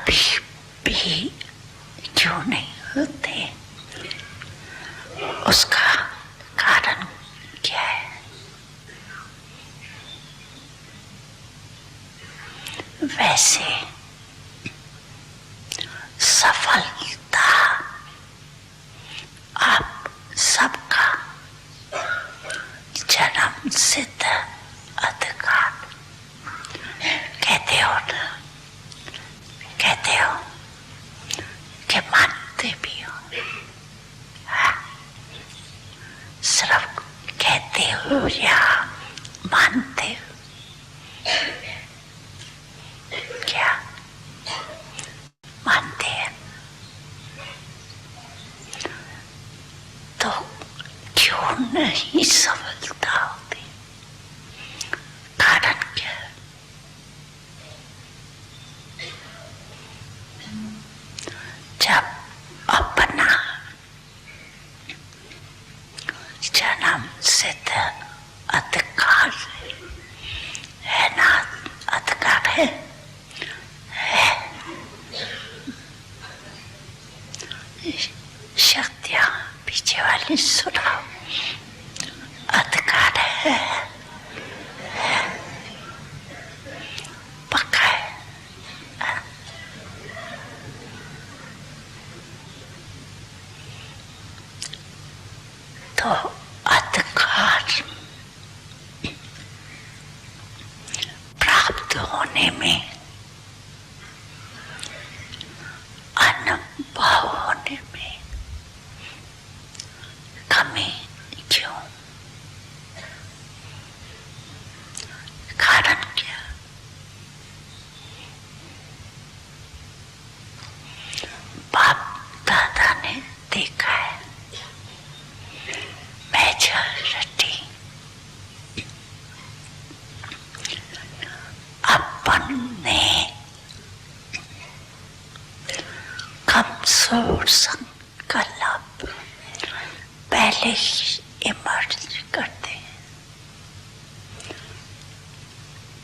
कभी भी क्यों नहीं होते, उसका कारण क्या है? वैसे सफलता आप सबका जन्म सिद्ध अधिकार कहते हो ना, कहते हो कि मानते भी हो, सिर्फ कहते हो या मानते हो? क्या मानते हैं? तो क्यों नहीं सफलता होती? कारण क्या? जब अपना जन्म सिद्ध अधिकार है ना, अधिकार है शक्तियां पीछे वाली सुनाओ, अधिकार है, पक्का है? तो अधिकार प्राप्त होने में, अनुभव होने में कमी क्यों? कारण क्या? बाप दादा ने देखा है, मेजॉरिटी अपन ने कमजोर संकल्प पहले ही इमर्ज करते हैं।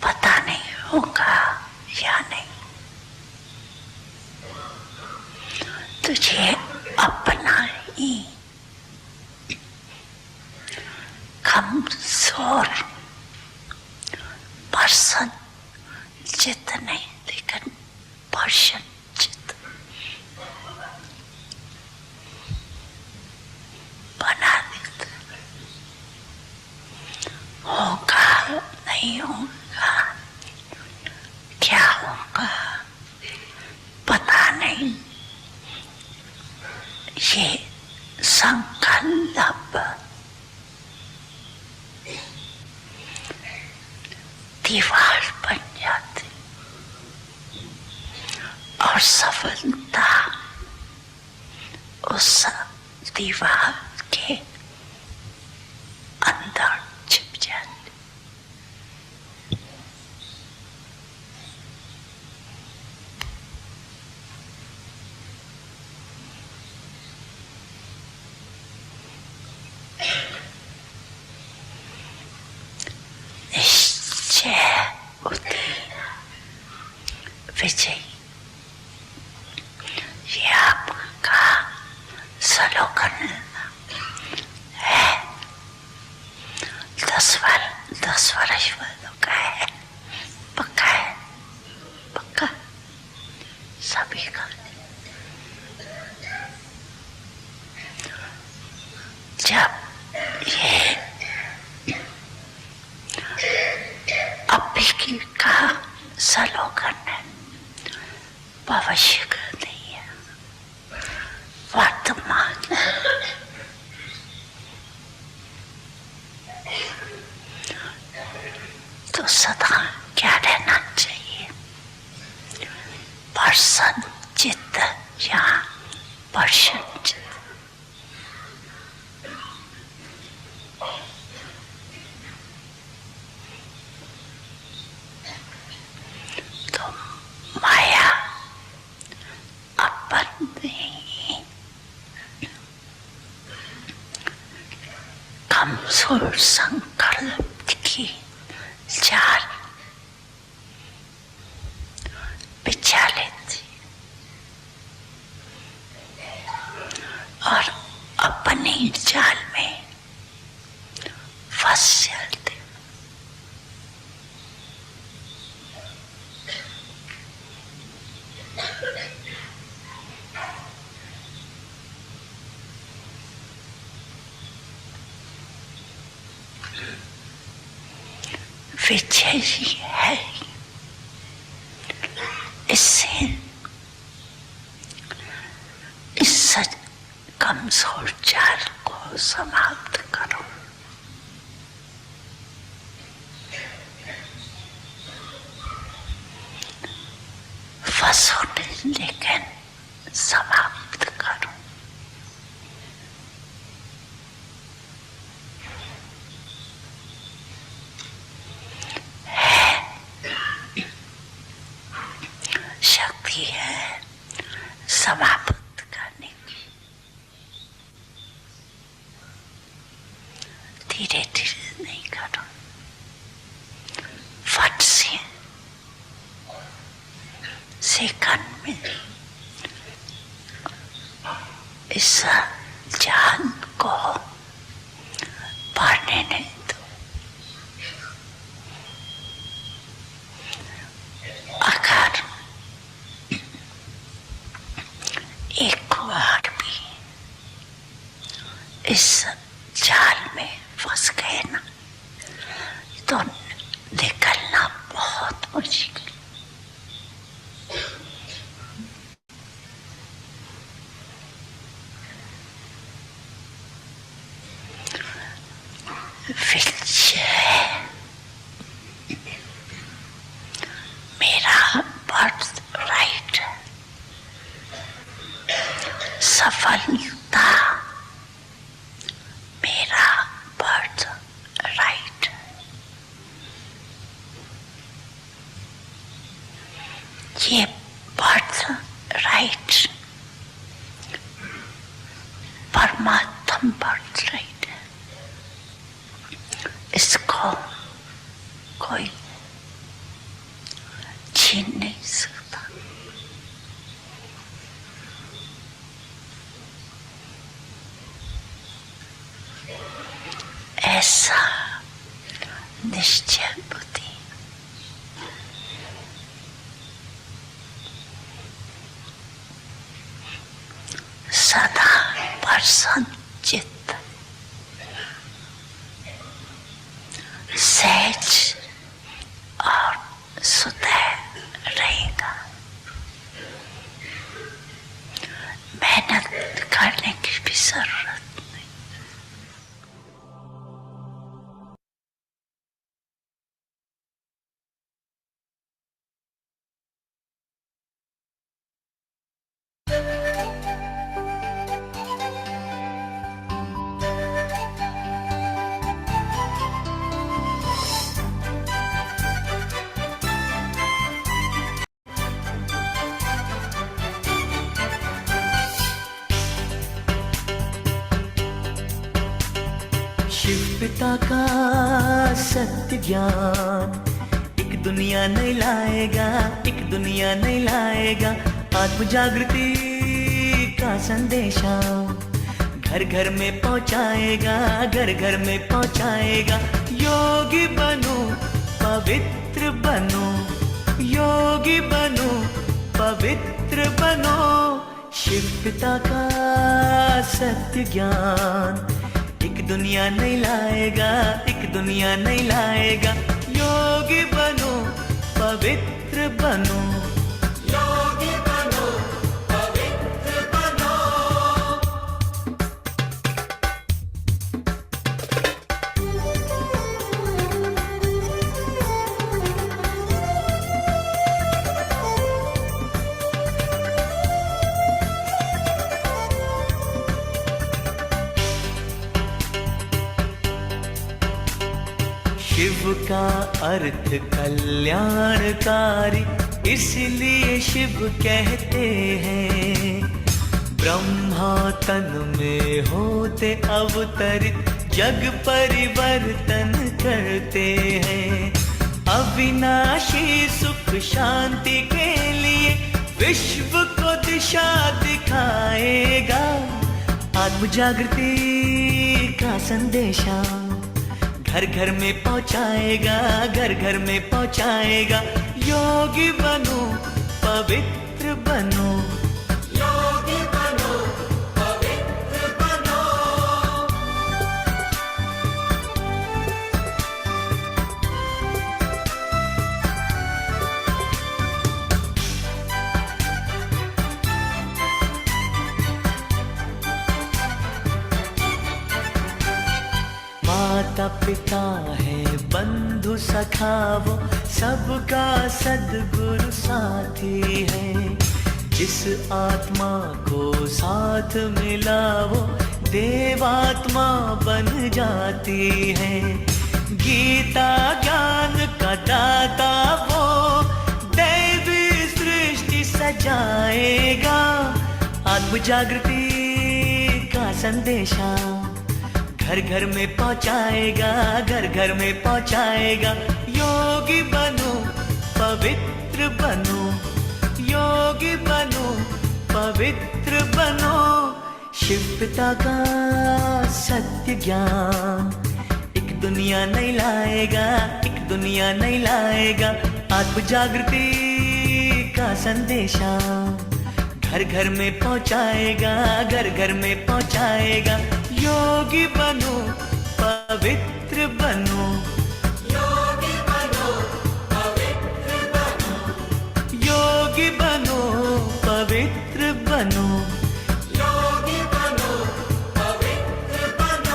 पता नहीं होगा या नहीं, तुझे अपना ही कमजोर पर्सन चित नहीं, लेकिन पर्सन चित बना देते। होगा नहीं होगा, क्या होगा पता नहीं, ये संकल्प दीवार बन जाती और सफलता उस दीवार के अंदर छिप जाती। निश्चय होती विजय, ये आपका स्लोगन है। 10 वर्ष का है, पक्का है, पक्का सभी का। जब ये अभी की का स्लोगन है, भविष्य का नहीं है, वर्तमान। तो सदा क्या रहना चाहिए? पर्सन चित्त या पर्सन चित्त। तो माया अपन नहीं, कमजोर संकल्प की जाल बिछा लेती। विजयी है। इससे इस कमजोर जाल को समाप्त करो। फंसो नहीं, लेकिन समाप्त करो। शक्ति है समाप्त करने की। धीरे धीरे नहीं करो, फट से सेकंड में इस जान को पढ़ने नहीं दो। अगर एक बार भी इस जाल में फंस गए ना, तो निकलना बहुत मुश्किल। विजय मेरा बर्थ राइट, सफलता मेरा बर्थ राइट। ये बर्थ राइट परमात्म बर्थ राइट है। इसको कोई छीन नहीं सकता। ऐसा निश्चय बुद्धि सदा प्रसन्न चित्त सहज और सुधर रहेगा। मेहनत करने की भी जरूरत नहीं। शिव पिता का सत्य ज्ञान एक दुनिया नहीं लाएगा, एक दुनिया नहीं लाएगा। आत्म जागृति का संदेशा घर घर में पहुंचाएगा, घर घर में पहुंचाएगा। योगी बनो पवित्र बनो, योगी बनो पवित्र बनो। शिव पिता का सत्य ज्ञान एक दुनिया नहीं लाएगा, एक दुनिया नहीं लाएगा। योगी बनो पवित्र बनो, योगी बनो पवित्र बनो। शिव का अर्थ कल्याणकारी, इसलिए शिव कहते हैं। ब्रह्मा तन में होते अवतरित, जग परिवर्तन करते हैं। अविनाशी सुख शांति के लिए विश्व को दिशा दिखाएगा। आत्म जागृति का संदेशा घर घर में पहुंचाएगा, घर घर में पहुंचाएगा। योगी बनो पवित्र बनो, योगी बनो पवित्र बनो। माता पिता है बंधु सखा वो, सबका सद्गुरु साथी है। जिस आत्मा को साथ मिला वो देवात्मा बन जाती है। गीता ज्ञान का दाता वो दैवी सृष्टि सजाएगा। आत्म जागृति का संदेशा घर घर में पहुंचाएगा, घर घर में पहुंचाएगा। योगी बनो पवित्र बनो, योगी बनो पवित्र बनो। शिव पिता का सत्य ज्ञान एक दुनिया नहीं लाएगा, एक दुनिया नहीं लाएगा। आत्म जागृति का संदेशा घर घर में पहुंचाएगा, घर घर में पहुंचाएगा। योगी बनो पवित्र बनो, योगी बनो पवित्र बनो, योगी बनो पवित्र बनो, योगी बनो पवित्र बनो।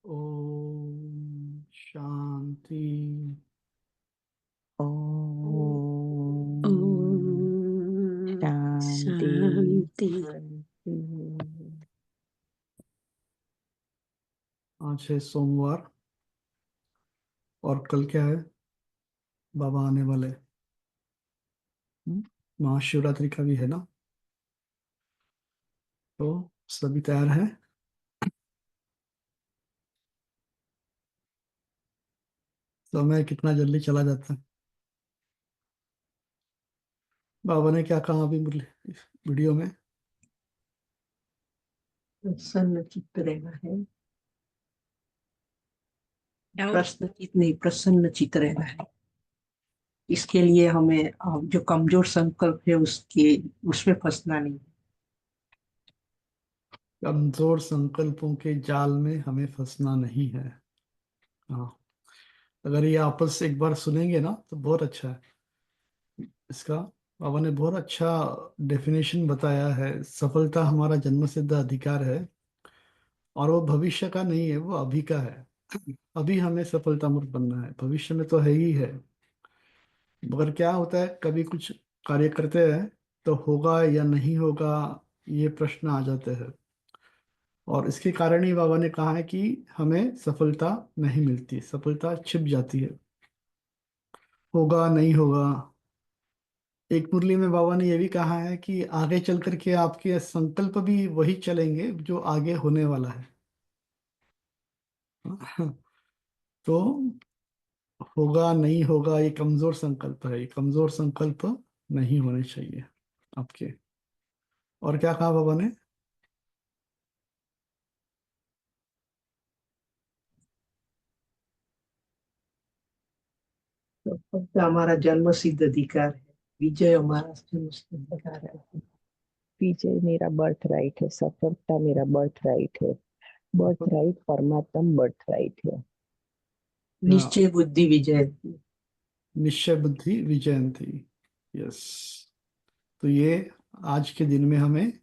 ओम शांति। ओम ओम शांति। शांति। आज है सोमवार और कल क्या है? बाबा आने वाले। महाशिवरात्रि का भी है ना? तो सभी तैयार हैं? समय कितना जल्दी चला जाता है। बाबा ने क्या कहा अभी वीडियो में? प्रसन्न चित्त रहना है, प्रश्न चित्त नहीं, प्रसन्न चित्त रहना है। इसके लिए हमें जो कमजोर संकल्प है उसमें फंसना नहीं। कमजोर संकल्पों के जाल में हमें फंसना नहीं है। हाँ, अगर ये आपस एक बार सुनेंगे ना तो बहुत अच्छा है इसका। बाबा ने बहुत अच्छा डेफिनेशन बताया है। सफलता हमारा जन्मसिद्ध अधिकार है और वो भविष्य का नहीं है, वो अभी का है। अभी हमें सफलता मूर्त बनना है, भविष्य में तो है ही है। मगर क्या होता है, कभी कुछ कार्य करते हैं तो होगा या नहीं होगा, ये प्रश्न आ जाते हैं। और इसके कारण ही बाबा ने कहा है कि हमें सफलता नहीं मिलती, सफलता छिप जाती है। होगा नहीं होगा। एक मुरली में बाबा ने यह भी कहा है कि आगे चल करके आपके संकल्प भी वही चलेंगे जो आगे होने वाला है। तो होगा नहीं होगा ये कमजोर संकल्प है, ये कमजोर संकल्प नहीं होने चाहिए आपके। और क्या कहा बाबा ने? सफलता हमारा जन्म सिद्ध अधिकार है, विजय हमारा जन्म सिद्ध अधिकार है। विजय मेरा बर्थ राइट है, सफलता मेरा बर्थ राइट है। बर्थ राइट परमात्म बर्थ राइट है। निश्चय बुद्धि विजय। निश्चय बुद्धि विजयंती। यस, तो ये आज के दिन में हमें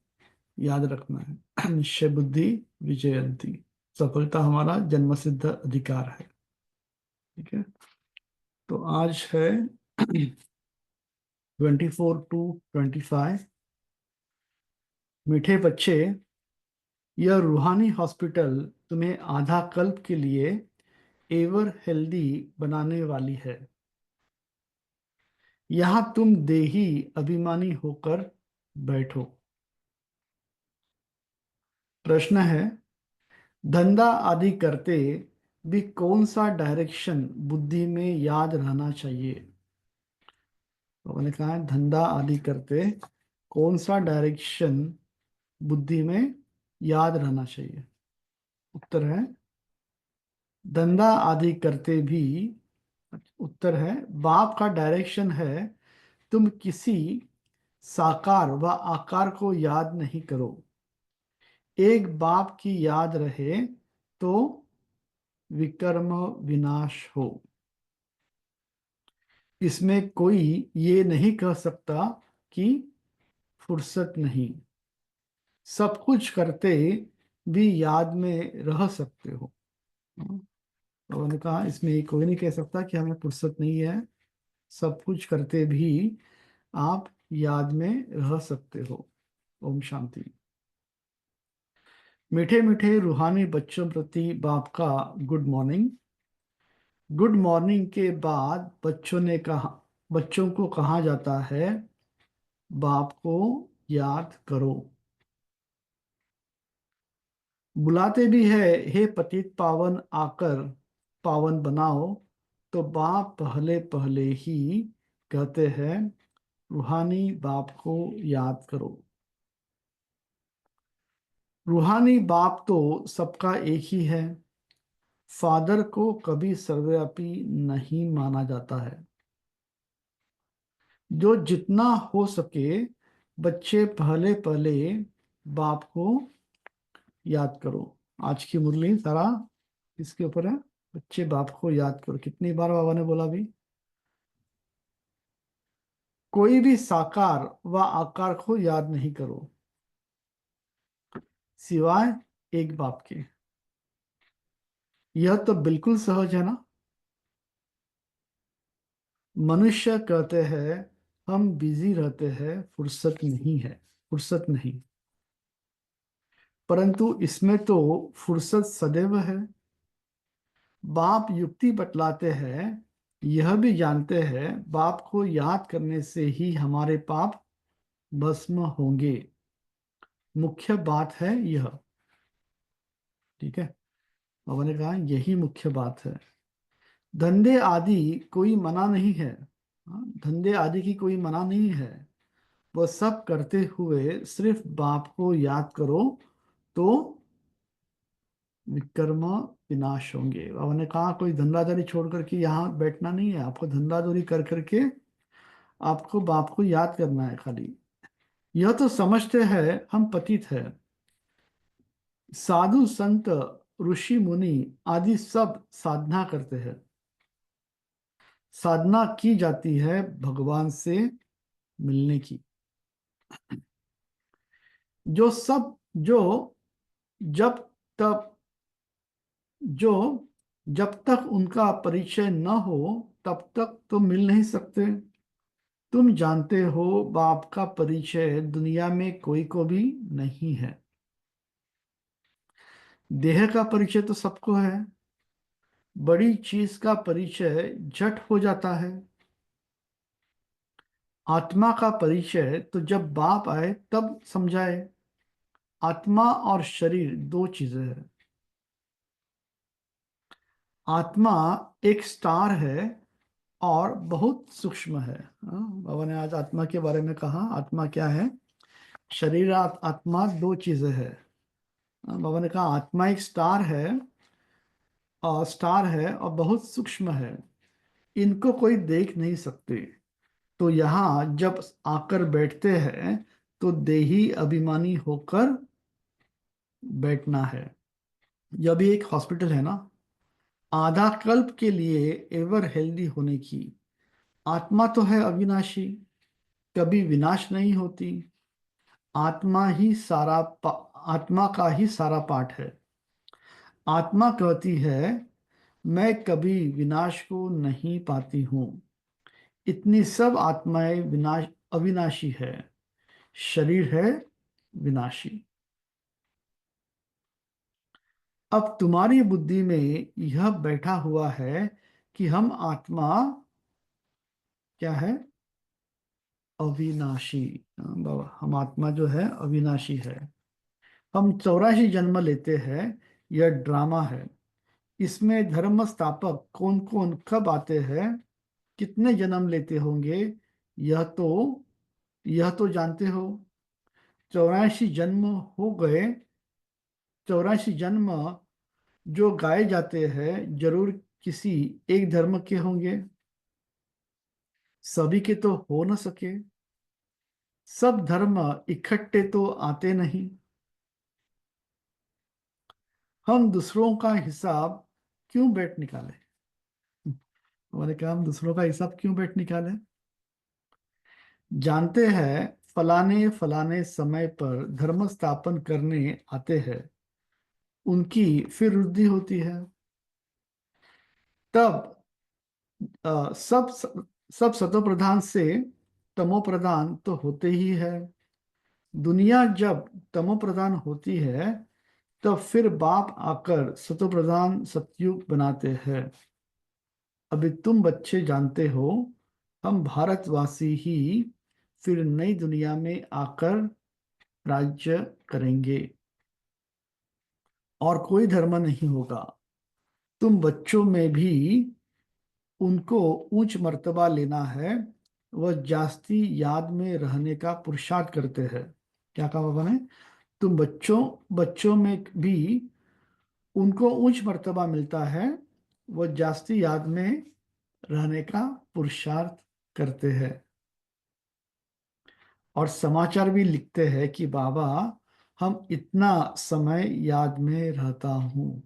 याद रखना है। निश्चय बुद्धि विजयंती, सफलता हमारा जन्मसिद्ध अधिकार है। ठीक है, तो आज है 24 to 25। मीठे बच्चे, यह रूहानी हॉस्पिटल तुम्हें आधा कल्प के लिए एवर हेल्दी बनाने वाली है। यहां तुम देही अभिमानी होकर बैठो। प्रश्न है, धंधा आदि करते भी कौन सा डायरेक्शन बुद्धि में याद रहना चाहिए? तो मैंने कहा है, धंधा आदि करते कौन सा डायरेक्शन बुद्धि में याद रहना चाहिए? उत्तर है धंधा आदि करते भी। उत्तर है बाप का डायरेक्शन है तुम किसी साकार व आकार को याद नहीं करो। एक बाप की याद रहे तो विकर्म विनाश हो। इसमें कोई ये नहीं कह सकता कि फुर्सत नहीं। सब कुछ करते भी याद में रह सकते हो। तो उन्होंने कहा इसमें ये कोई नहीं कह सकता कि हमें फुर्सत नहीं है। सब कुछ करते भी आप याद में रह सकते हो। ओम शांति। मीठे मीठे रूहानी बच्चों प्रति बाप का गुड मॉर्निंग। गुड मॉर्निंग के बाद बच्चों को कहा जाता है बाप को याद करो। बुलाते भी है हे पतित पावन आकर पावन बनाओ। तो बाप पहले पहले ही कहते हैं रूहानी बाप को याद करो। रूहानी बाप तो सबका एक ही है। फादर को कभी सर्वव्यापी नहीं माना जाता है। जो जितना हो सके बच्चे पहले पहले बाप को याद करो। आज की मुरली सारा इसके ऊपर है, बच्चे बाप को याद करो। कितनी बार बाबा ने बोला भी? कोई भी साकार व आकार को याद नहीं करो सिवाय एक बाप के। यह तो बिल्कुल सहज है ना। मनुष्य कहते हैं हम बिजी रहते हैं, फुर्सत नहीं है, फुर्सत नहीं। परंतु इसमें तो फुर्सत सदैव है। बाप युक्ति बतलाते हैं, यह भी जानते हैं बाप को याद करने से ही हमारे पाप भस्म होंगे। मुख्य बात है यह। ठीक है, बाबा ने कहा यही मुख्य बात है। धंधे आदि कोई मना नहीं है। धंधे आदि की कोई मना नहीं है। वह सब करते हुए सिर्फ बाप को याद करो तो विकर्म विनाश होंगे। बाबा ने कहा कोई धंधादारी छोड़ करके यहाँ बैठना नहीं है। आपको धंधादारी कर करके आपको बाप को याद करना है खाली। यह तो समझते हैं हम पतित है। साधु संत ऋषि मुनि आदि सब साधना करते हैं। साधना की जाती है भगवान से मिलने की। जो सब जो जब तक जो जब तक उनका परिचय न हो तब तक तो मिल नहीं सकते। तुम जानते हो बाप का परिचय दुनिया में कोई को भी नहीं है। देह का परिचय तो सबको है। बड़ी चीज का परिचय झट हो जाता है। आत्मा का परिचय तो जब बाप आए तब समझाए। आत्मा और शरीर दो चीजें हैं। आत्मा एक स्टार है और बहुत सूक्ष्म है। बाबा ने आज आत्मा के बारे में कहा आत्मा क्या है। शरीर आत्मा दो चीजें हैं। बाबा ने कहा आत्मा एक स्टार है और बहुत सूक्ष्म है। इनको कोई देख नहीं सकते। तो यहाँ जब आकर बैठते हैं तो देही अभिमानी होकर बैठना है। यह भी एक हॉस्पिटल है ना। आधा कल्प के लिए एवर हेल्दी होने की। आत्मा तो है अविनाशी, कभी विनाश नहीं होती। आत्मा का ही सारा पाठ है। आत्मा कहती है मैं कभी विनाश को नहीं पाती हूँ। इतनी सब आत्माएं अविनाशी है। शरीर है विनाशी। अब तुम्हारी बुद्धि में यह बैठा हुआ है कि हम आत्मा क्या है, अविनाशी। बाबा हम आत्मा जो है अविनाशी है। हम 84 जन्म लेते हैं, यह ड्रामा है। इसमें धर्म स्थापक कौन कौन कब आते हैं, कितने जन्म लेते होंगे, यह तो यह तो जानते हो। 84 जन्म हो गए। 84 जन्म जो गाए जाते हैं जरूर किसी एक धर्म के होंगे। सभी के तो हो न सके। सब धर्म इकट्ठे तो आते नहीं, हम दूसरों का हिसाब क्यों बैठ निकाले। उन्होंने कहा हम दूसरों का हिसाब क्यों बैठ निकाले। जानते हैं फलाने फलाने समय पर धर्म स्थापन करने आते हैं, उनकी फिर वृद्धि होती है। तब सब सतो प्रधान से तमो प्रधान तो होते ही है। दुनिया जब तमो प्रधान होती है तब फिर बाप आकर सतो प्रधान सतयुग बनाते हैं। अभी तुम बच्चे जानते हो, हम भारतवासी ही फिर नई दुनिया में आकर राज्य करेंगे और कोई धर्म नहीं होगा। तुम बच्चों में भी उनको ऊंच मर्तबा लेना है, वह जास्ती याद में रहने का पुरुषार्थ करते हैं। क्या कहा बाबा ने? तुम बच्चों बच्चों में भी उनको उच्च मर्तबा मिलता है, वह जास्ती याद में रहने का पुरुषार्थ करते हैं। और समाचार भी लिखते हैं कि बाबा हम इतना समय याद में रहता हूँ।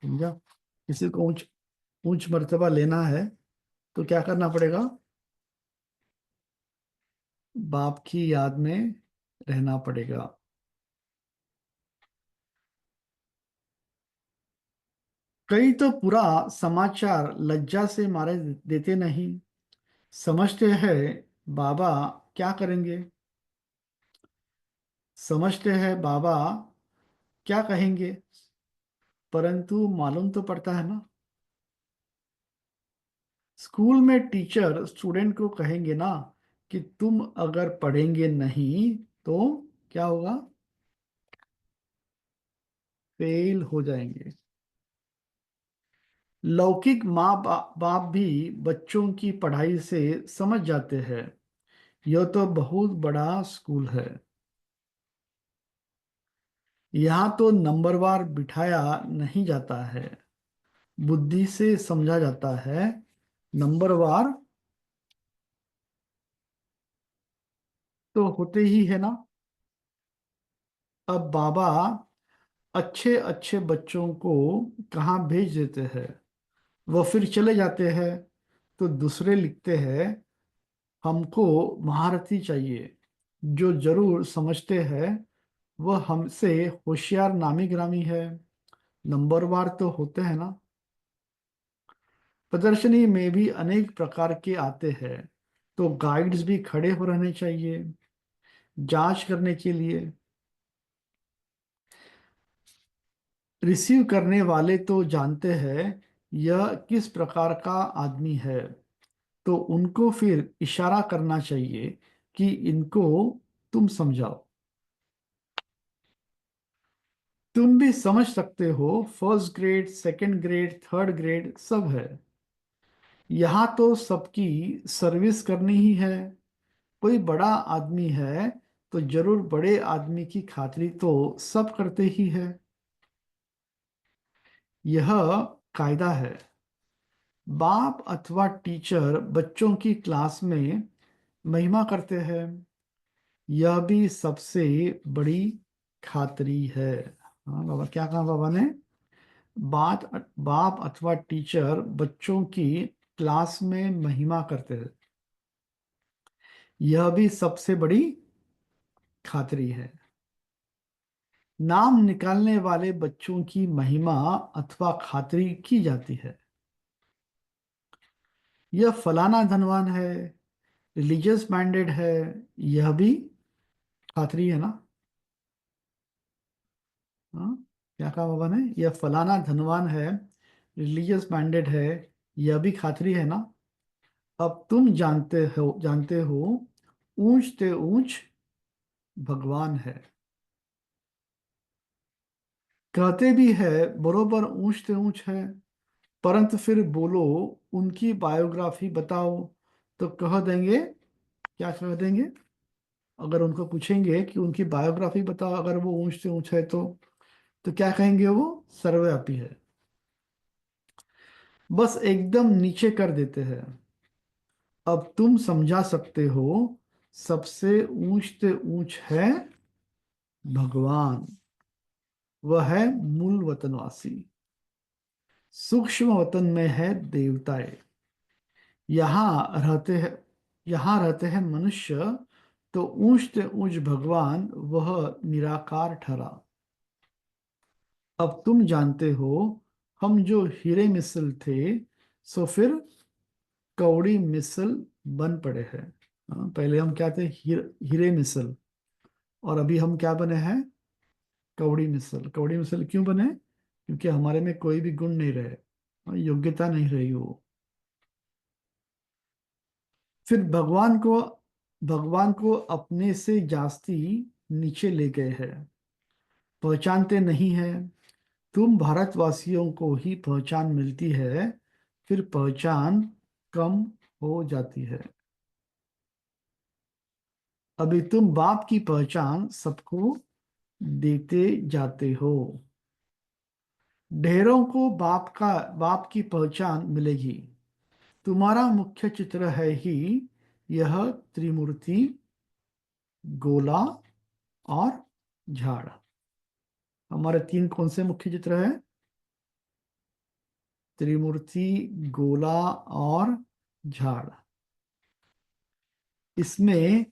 समझा? किसी को ऊंच ऊंच मर्तबा लेना है तो क्या करना पड़ेगा? बाप की याद में रहना पड़ेगा। कई तो पूरा समाचार लज्जा से मारे देते नहीं, समझते हैं बाबा क्या करेंगे, समझते हैं बाबा क्या कहेंगे, परंतु मालूम तो पड़ता है ना। स्कूल में टीचर स्टूडेंट को कहेंगे ना कि तुम अगर पढ़ेंगे नहीं तो क्या होगा? फेल हो जाएंगे। लौकिक बाप भी बच्चों की पढ़ाई से समझ जाते हैं, यह तो बहुत बड़ा स्कूल है। यहाँ तो नंबरवार बिठाया नहीं जाता है, बुद्धि से समझा जाता है। नंबरवार तो होते ही है ना। अब बाबा अच्छे अच्छे बच्चों को कहाँ भेज देते हैं, वो फिर चले जाते हैं। तो दूसरे लिखते हैं हमको महारथी चाहिए, जो जरूर समझते हैं वह हमसे होशियार नामी गिरामी है। नंबरवार तो होते हैं ना। प्रदर्शनी में भी अनेक प्रकार के आते हैं, तो गाइड्स भी खड़े हो रहने चाहिए जांच करने के लिए। रिसीव करने वाले तो जानते हैं यह किस प्रकार का आदमी है, तो उनको फिर इशारा करना चाहिए कि इनको तुम समझाओ। तुम भी समझ सकते हो, first grade second grade third grade सब है। यहाँ तो सबकी सर्विस करनी ही है। कोई बड़ा आदमी है तो जरूर बड़े आदमी की खातिरी तो सब करते ही है। यह कायदा है। बाप अथवा टीचर बच्चों की क्लास में महिमा करते हैं, यह भी सबसे बड़ी खातिरी है। हाँ बाबा, क्या कहा बाबा ने? बात बाप अथवा टीचर बच्चों की क्लास में महिमा करते हैं, यह भी सबसे बड़ी खातिरी है। नाम निकालने वाले बच्चों की महिमा अथवा खातिरी की जाती है। यह फलाना धनवान है, रिलीजियस माइंडेड है, यह भी खातिरी है ना। हाँ, क्या कहा बाबा ने? यह फलाना धनवान है, रिलीजियस माइंडेड है, यह भी खातिरी है ना। अब तुम जानते हो ऊंच ते ऊंच भगवान है। कहते भी है बरोबर ऊंच ते ऊंच है, परंतु फिर बोलो उनकी बायोग्राफी बताओ तो कह देंगे, क्या कह देंगे? अगर उनको पूछेंगे कि उनकी बायोग्राफी बताओ, अगर वो ऊंच से ऊंच है तो क्या कहेंगे? वो सर्वव्यापी है। बस एकदम नीचे कर देते हैं। अब तुम समझा सकते हो सबसे ऊंच से ऊंच है भगवान, वह है मूल वतनवासी। सूक्ष्म वतन में है देवताएं। यहाँ रहते हैं, यहाँ रहते हैं मनुष्य, तो ऊंच से ऊंच भगवान वह निराकार ठहरा। अब तुम जानते हो, हम जो हीरे मिसल थे, सो फिर कौड़ी मिसल बन पड़े हैं। पहले हम क्या थे? हीरे मिसल। और अभी हम क्या बने हैं? कौड़ी मिसल। कौड़ी मिसल क्यों बने? क्योंकि हमारे में कोई भी गुण नहीं रहे, योग्यता नहीं रही वो। फिर भगवान को अपने से जास्ती नीचे ले गए हैं। पहचानते नहीं है। तुम भारतवासियों को ही पहचान मिलती है, फिर पहचान कम हो जाती है। अभी तुम बाप की पहचान सबको देते जाते हो। ढेरों को बाप की पहचान मिलेगी। तुम्हारा मुख्य चित्र है ही यह त्रिमूर्ति, गोला और झाड़। हमारे तीन कौन से मुख्य चित्र है? त्रिमूर्ति, गोला और झाड़। इसमें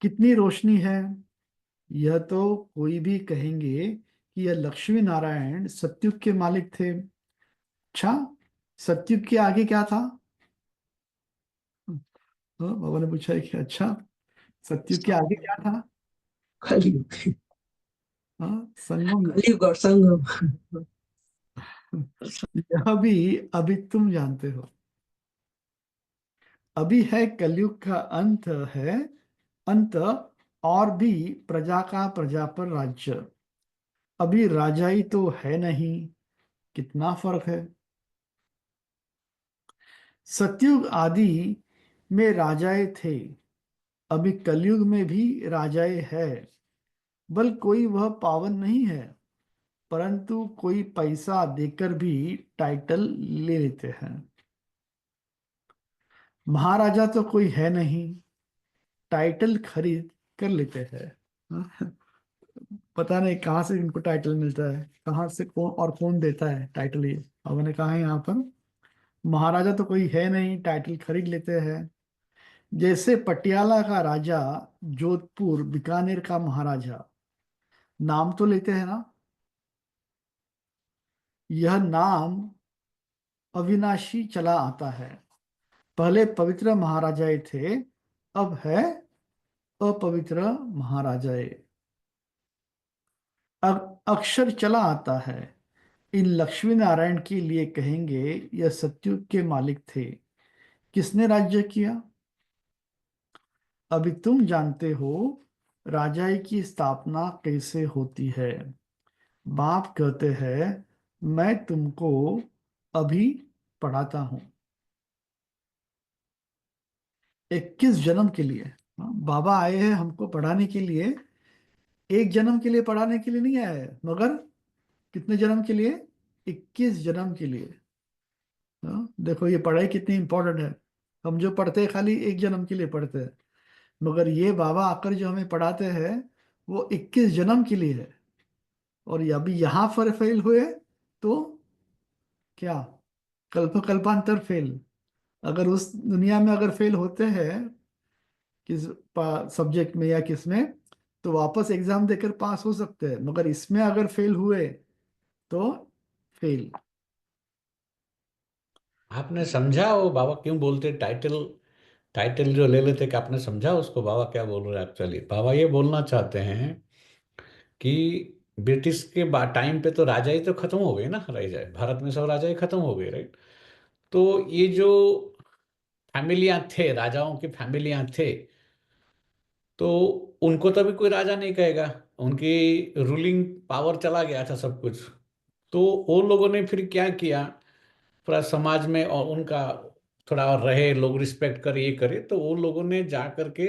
कितनी रोशनी है? यह तो कोई भी कहेंगे कि यह लक्ष्मी नारायण सतयुग के मालिक थे। अच्छा, सतयुग के आगे क्या था? बाबा ने पूछा है कि अच्छा, सतयुग के आगे क्या था? कलयुग। संगम। कलयुग और संगम। यह भी अभी तुम जानते हो। अभी है कलयुग का अंत है, अंत, और भी प्रजा का प्रजा पर राज्य। अभी राजाई तो है नहीं, कितना फर्क है। सतयुग आदि में राजाए थे, अभी कलयुग में भी राजाए है। बल कोई वह पावन नहीं है, परंतु कोई पैसा देकर भी टाइटल ले लेते हैं। महाराजा तो कोई है नहीं, टाइटल खरीद कर लेते हैं। पता नहीं कहाँ से इनको टाइटल मिलता है, कहाँ से कौन और कौन देता है टाइटल। ये अब मैंने कहा है यहाँ पर, महाराजा तो कोई है नहीं, टाइटल खरीद लेते हैं। जैसे पटियाला का राजा, जोधपुर बीकानेर का महाराजा, नाम तो लेते हैं ना। यह नाम अविनाशी चला आता है। पहले पवित्र महाराजाए थे, अब है अपवित्र महाराजाए। अक्षर चला आता है। इन लक्ष्मी नारायण के लिए कहेंगे यह सतयुग के मालिक थे। किसने राज्य किया? अभी तुम जानते हो राजाई की स्थापना कैसे होती है। बाप कहते हैं, मैं तुमको अभी पढ़ाता हूं। 21 जन्म के लिए। बाबा आए हैं हमको पढ़ाने के लिए। एक जन्म के लिए पढ़ाने के लिए नहीं आए हैं, मगर कितने जन्म के लिए? 21 जन्म के लिए। देखो ये पढ़ाई कितनी इंपॉर्टेंट है। हम जो पढ़ते हैं खाली एक जन्म के लिए पढ़ते हैं, मगर ये बाबा आकर जो हमें पढ़ाते हैं वो 21 जन्म के लिए है। और ये अभी यहाँ पर फेल हुए तो क्या, कल्प कल्पांतर फेल। अगर उस दुनिया में अगर फेल होते हैं किस सब्जेक्ट में या किस में, तो वापस एग्जाम देकर पास हो सकते हैं, मगर इसमें अगर फेल हुए तो फेल। आपने समझा वो बाबा क्यों बोलते टाइटल? टाइटल जो ले लेते, कि आपने समझा उसको बाबा क्या बोल रहे हैं? एक्चुअली बाबा ये बोलना चाहते हैं कि ब्रिटिश के टाइम पे तो राजा ही तो खत्म हो गए ना, राजा भारत में सब राजा ही खत्म हो गए, राइट? तो ये जो फैमिलियां थे, राजाओं की फैमिलियां थे, तो उनको तो अभी कोई राजा नहीं कहेगा, उनकी रूलिंग पावर चला गया था सब कुछ। तो वो लोगों ने फिर क्या किया, थोड़ा समाज में और उनका थोड़ा और रहे, लोग रिस्पेक्ट करे, ये करे, तो वो लोगों ने जा करके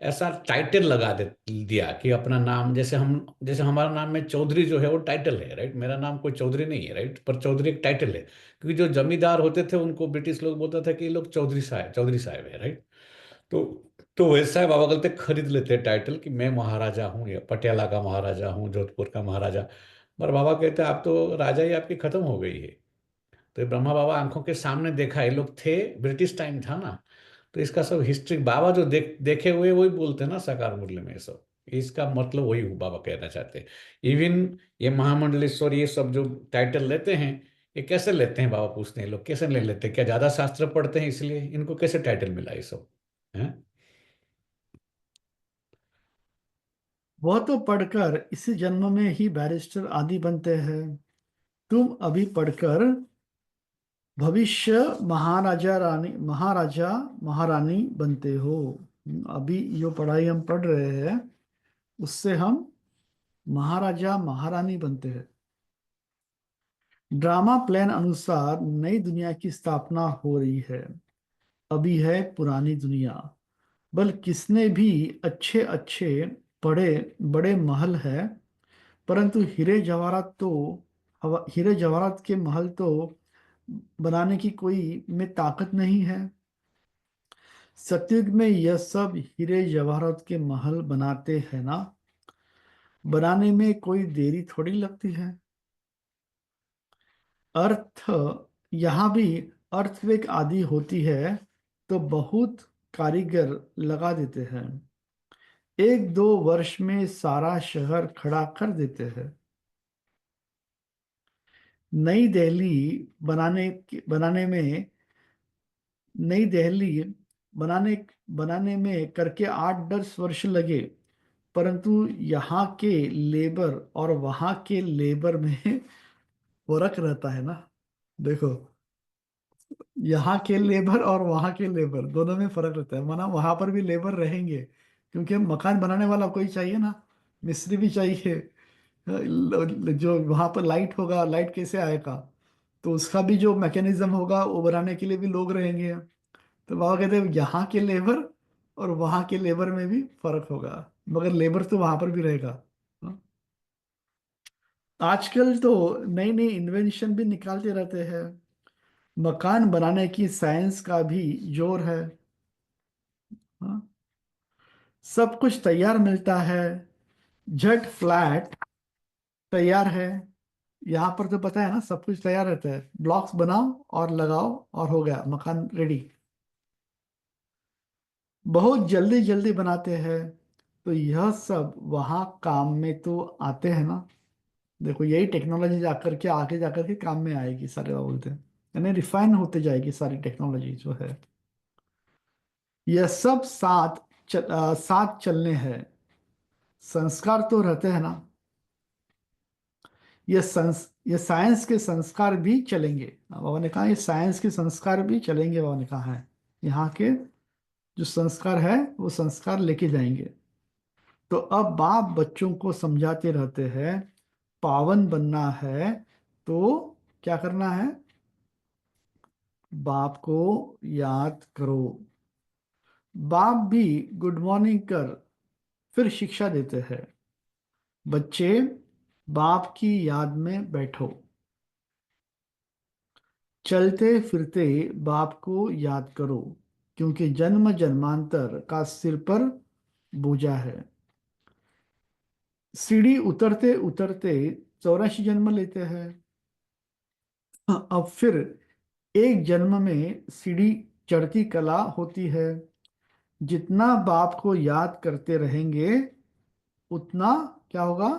ऐसा टाइटल लगा दे दिया कि अपना नाम, जैसे हमारा नाम में चौधरी जो है वो टाइटल है, राइट? मेरा नाम कोई चौधरी नहीं है, राइट? पर चौधरी एक टाइटल है, क्योंकि जो जमींदार होते थे उनको ब्रिटिश लोग बोलता था कि ये लोग चौधरी साहब है, राइट? तो तो वैसा है, बाबा बोलते खरीद लेते हैं टाइटल कि मैं महाराजा हूँ, या पटियाला का महाराजा हूँ, जोधपुर का महाराजा। पर बाबा कहते हैं आप तो राजा ही आपकी खत्म हो गई है। तो ये ब्रह्मा बाबा आंखों के सामने देखा, ये लोग थे, ब्रिटिश टाइम था ना, तो इसका सब हिस्ट्री बाबा जो देखे हुए वही बोलते हैं ना साकार मूल्य में, ये सब। इसका मतलब वही बाबा कहना चाहते हैं। इवन ये महामंडलेश्वर ये सब जो टाइटल लेते हैं, ये कैसे लेते हैं बाबा पूछते हैं, लोग कैसे ले लेते हैं, क्या ज्यादा शास्त्र पढ़ते हैं इसलिए इनको कैसे टाइटल मिला ये सब है? वह तो पढ़कर इसी जन्म में ही बैरिस्टर आदि बनते हैं। तुम अभी पढ़कर भविष्य महाराजा महारानी बनते हो। अभी जो पढ़ाई हम पढ़ रहे हैं उससे हम महाराजा महारानी बनते हैं। ड्रामा प्लान अनुसार नई दुनिया की स्थापना हो रही है। अभी है पुरानी दुनिया। बल किसने भी अच्छे अच्छे बड़े बड़े महल है, परंतु हीरे जवाहरात के महल तो बनाने की कोई में ताकत नहीं है। सतयुग में यह सब हीरे जवाहरात के महल बनाते हैं ना, बनाने में कोई देरी थोड़ी लगती है। अर्थ यहाँ भी अर्थवेक आदि होती है तो बहुत कारीगर लगा देते हैं, 1-2 वर्ष में सारा शहर खड़ा कर देते हैं। नई दिल्ली बनाने में नई दिल्ली बनाने बनाने में करके 8-10 वर्ष लगे, परंतु यहाँ के लेबर और वहाँ के लेबर में फर्क रहता है ना। देखो, यहाँ के लेबर और वहाँ के लेबर दोनों में फर्क रहता है। माना वहां पर भी लेबर रहेंगे, क्योंकि मकान बनाने वाला कोई चाहिए ना, मिस्त्री भी चाहिए। जो वहां पर लाइट होगा, लाइट कैसे आएगा, तो उसका भी जो मैकेनिज्म होगा वो बनाने के लिए भी लोग रहेंगे। तो बाबा कहते हैं यहाँ के लेबर और वहाँ के लेबर में भी फर्क होगा, मगर लेबर तो वहां पर भी रहेगा। हाँ। आजकल तो नई नई इन्वेंशन भी निकालते रहते हैं। मकान बनाने की साइंस का भी जोर है। हाँ। सब कुछ तैयार मिलता है, झट फ्लैट तैयार है। यहाँ पर तो पता है ना, सब कुछ तैयार रहता है, ब्लॉक्स बनाओ और लगाओ और हो गया मकान रेडी। बहुत जल्दी जल्दी बनाते हैं। तो यह सब वहाँ काम में तो आते हैं ना। देखो, यही टेक्नोलॉजी जाकर के आगे जाकर के काम में आएगी, सारे बाबा बोलते हैं, यानी रिफाइन होते जाएगी सारी टेक्नोलॉजी जो है। यह सब साथ चलने हैं। संस्कार तो रहते हैं ना। ये साइंस के संस्कार भी चलेंगे। बाबा ने कहा ये साइंस के संस्कार भी चलेंगे, बाबा ने कहा है। यहाँ के जो संस्कार है वो संस्कार लेके जाएंगे। तो अब बाप बच्चों को समझाते रहते हैं, पावन बनना है तो क्या करना है, बाप को याद करो। बाप भी गुड मॉर्निंग कर फिर शिक्षा देते हैं, बच्चे बाप की याद में बैठो, चलते फिरते बाप को याद करो, क्योंकि जन्म जन्मांतर का सिर पर बोझा है। सीढ़ी उतरते उतरते 84 जन्म लेते हैं। अब फिर एक जन्म में सीढ़ी चढ़ती कला होती है। जितना बाप को याद करते रहेंगे उतना क्या होगा,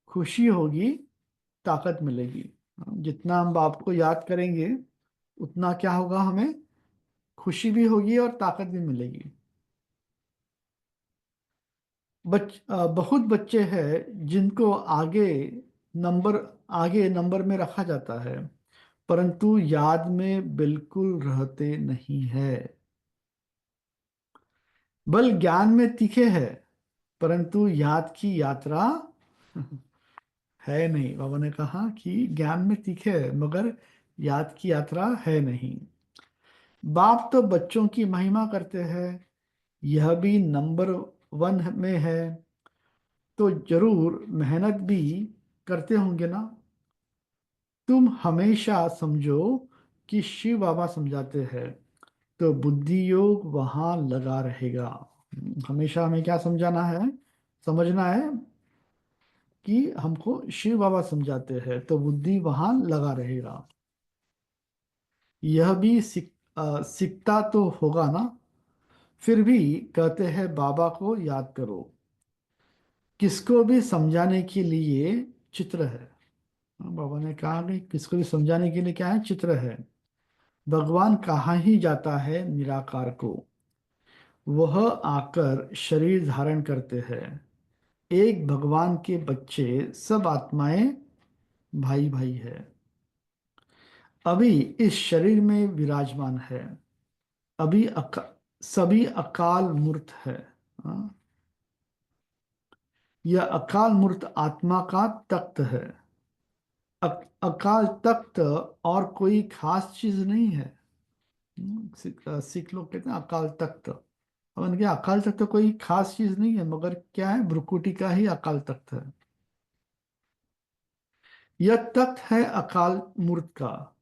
खुशी होगी, ताकत मिलेगी। जितना हम बाप को याद करेंगे उतना क्या होगा, हमें खुशी भी होगी और ताकत भी मिलेगी। बहुत बच्चे हैं जिनको आगे नंबर में रखा जाता है, परंतु याद में बिल्कुल रहते नहीं है। बल ज्ञान में तीखे है, परंतु याद की यात्रा है नहीं। बाबा ने कहा कि ज्ञान में तीखे है मगर याद की यात्रा है नहीं। बाप तो बच्चों की महिमा करते हैं, यह भी नंबर 1 में है, तो जरूर मेहनत भी करते होंगे ना। तुम हमेशा समझो कि शिव बाबा समझाते हैं, तो बुद्धि योग वहां लगा रहेगा। हमेशा हमें क्या समझाना है, समझना है कि हमको शिव बाबा समझाते हैं तो बुद्धि वहां लगा रहेगा। यह भी सीखता तो होगा ना, फिर भी कहते हैं बाबा को याद करो। किसको भी समझाने के लिए चित्र है। बाबा ने कहा कि किसको भी समझाने के लिए क्या है, चित्र है। भगवान कहाँ ही जाता है निराकार को, वह आकर शरीर धारण करते हैं। एक भगवान के बच्चे सब आत्माएं भाई भाई है, अभी इस शरीर में विराजमान है। अभी सभी अकाल मूर्त है। हाँ? यह अकाल मूर्त आत्मा का तख्त है। अकाल तख्त और कोई खास चीज नहीं है। सिख लोग कहते हैं अकाल तख्त। अब इनके अकाल तख्त कोई खास चीज नहीं है, मगर क्या है, भ्रुकुटी का ही अकाल तख्त है। यह तख्त है अकाल मूर्त का।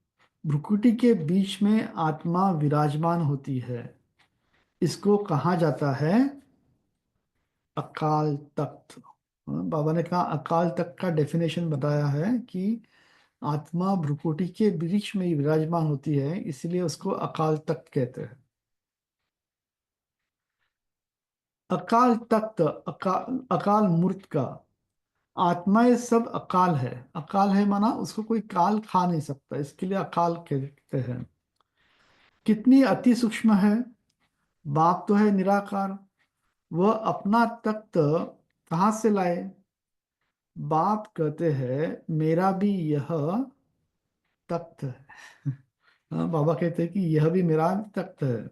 भ्रुकुटी के बीच में आत्मा विराजमान होती है। इसको कहा जाता है अकाल तख्त। बाबा ने कहा अकाल तख्त का डेफिनेशन बताया है कि आत्मा भ्रुकुटी के बीच में ही विराजमान होती है, इसलिए उसको अकाल तख्त कहते हैं। अकाल तख्त, अकाल मूर्त का। आत्माएं सब अकाल है। अकाल है माना उसको कोई काल खा नहीं सकता, इसके लिए अकाल कहते हैं। कितनी अति सूक्ष्म है। बाप तो है निराकार, वह अपना तख्त कहाँ से लाए। बाप कहते हैं मेरा भी यह तख्त है। हाँ, बाबा कहते हैं कि यह भी मेरा तख्त है।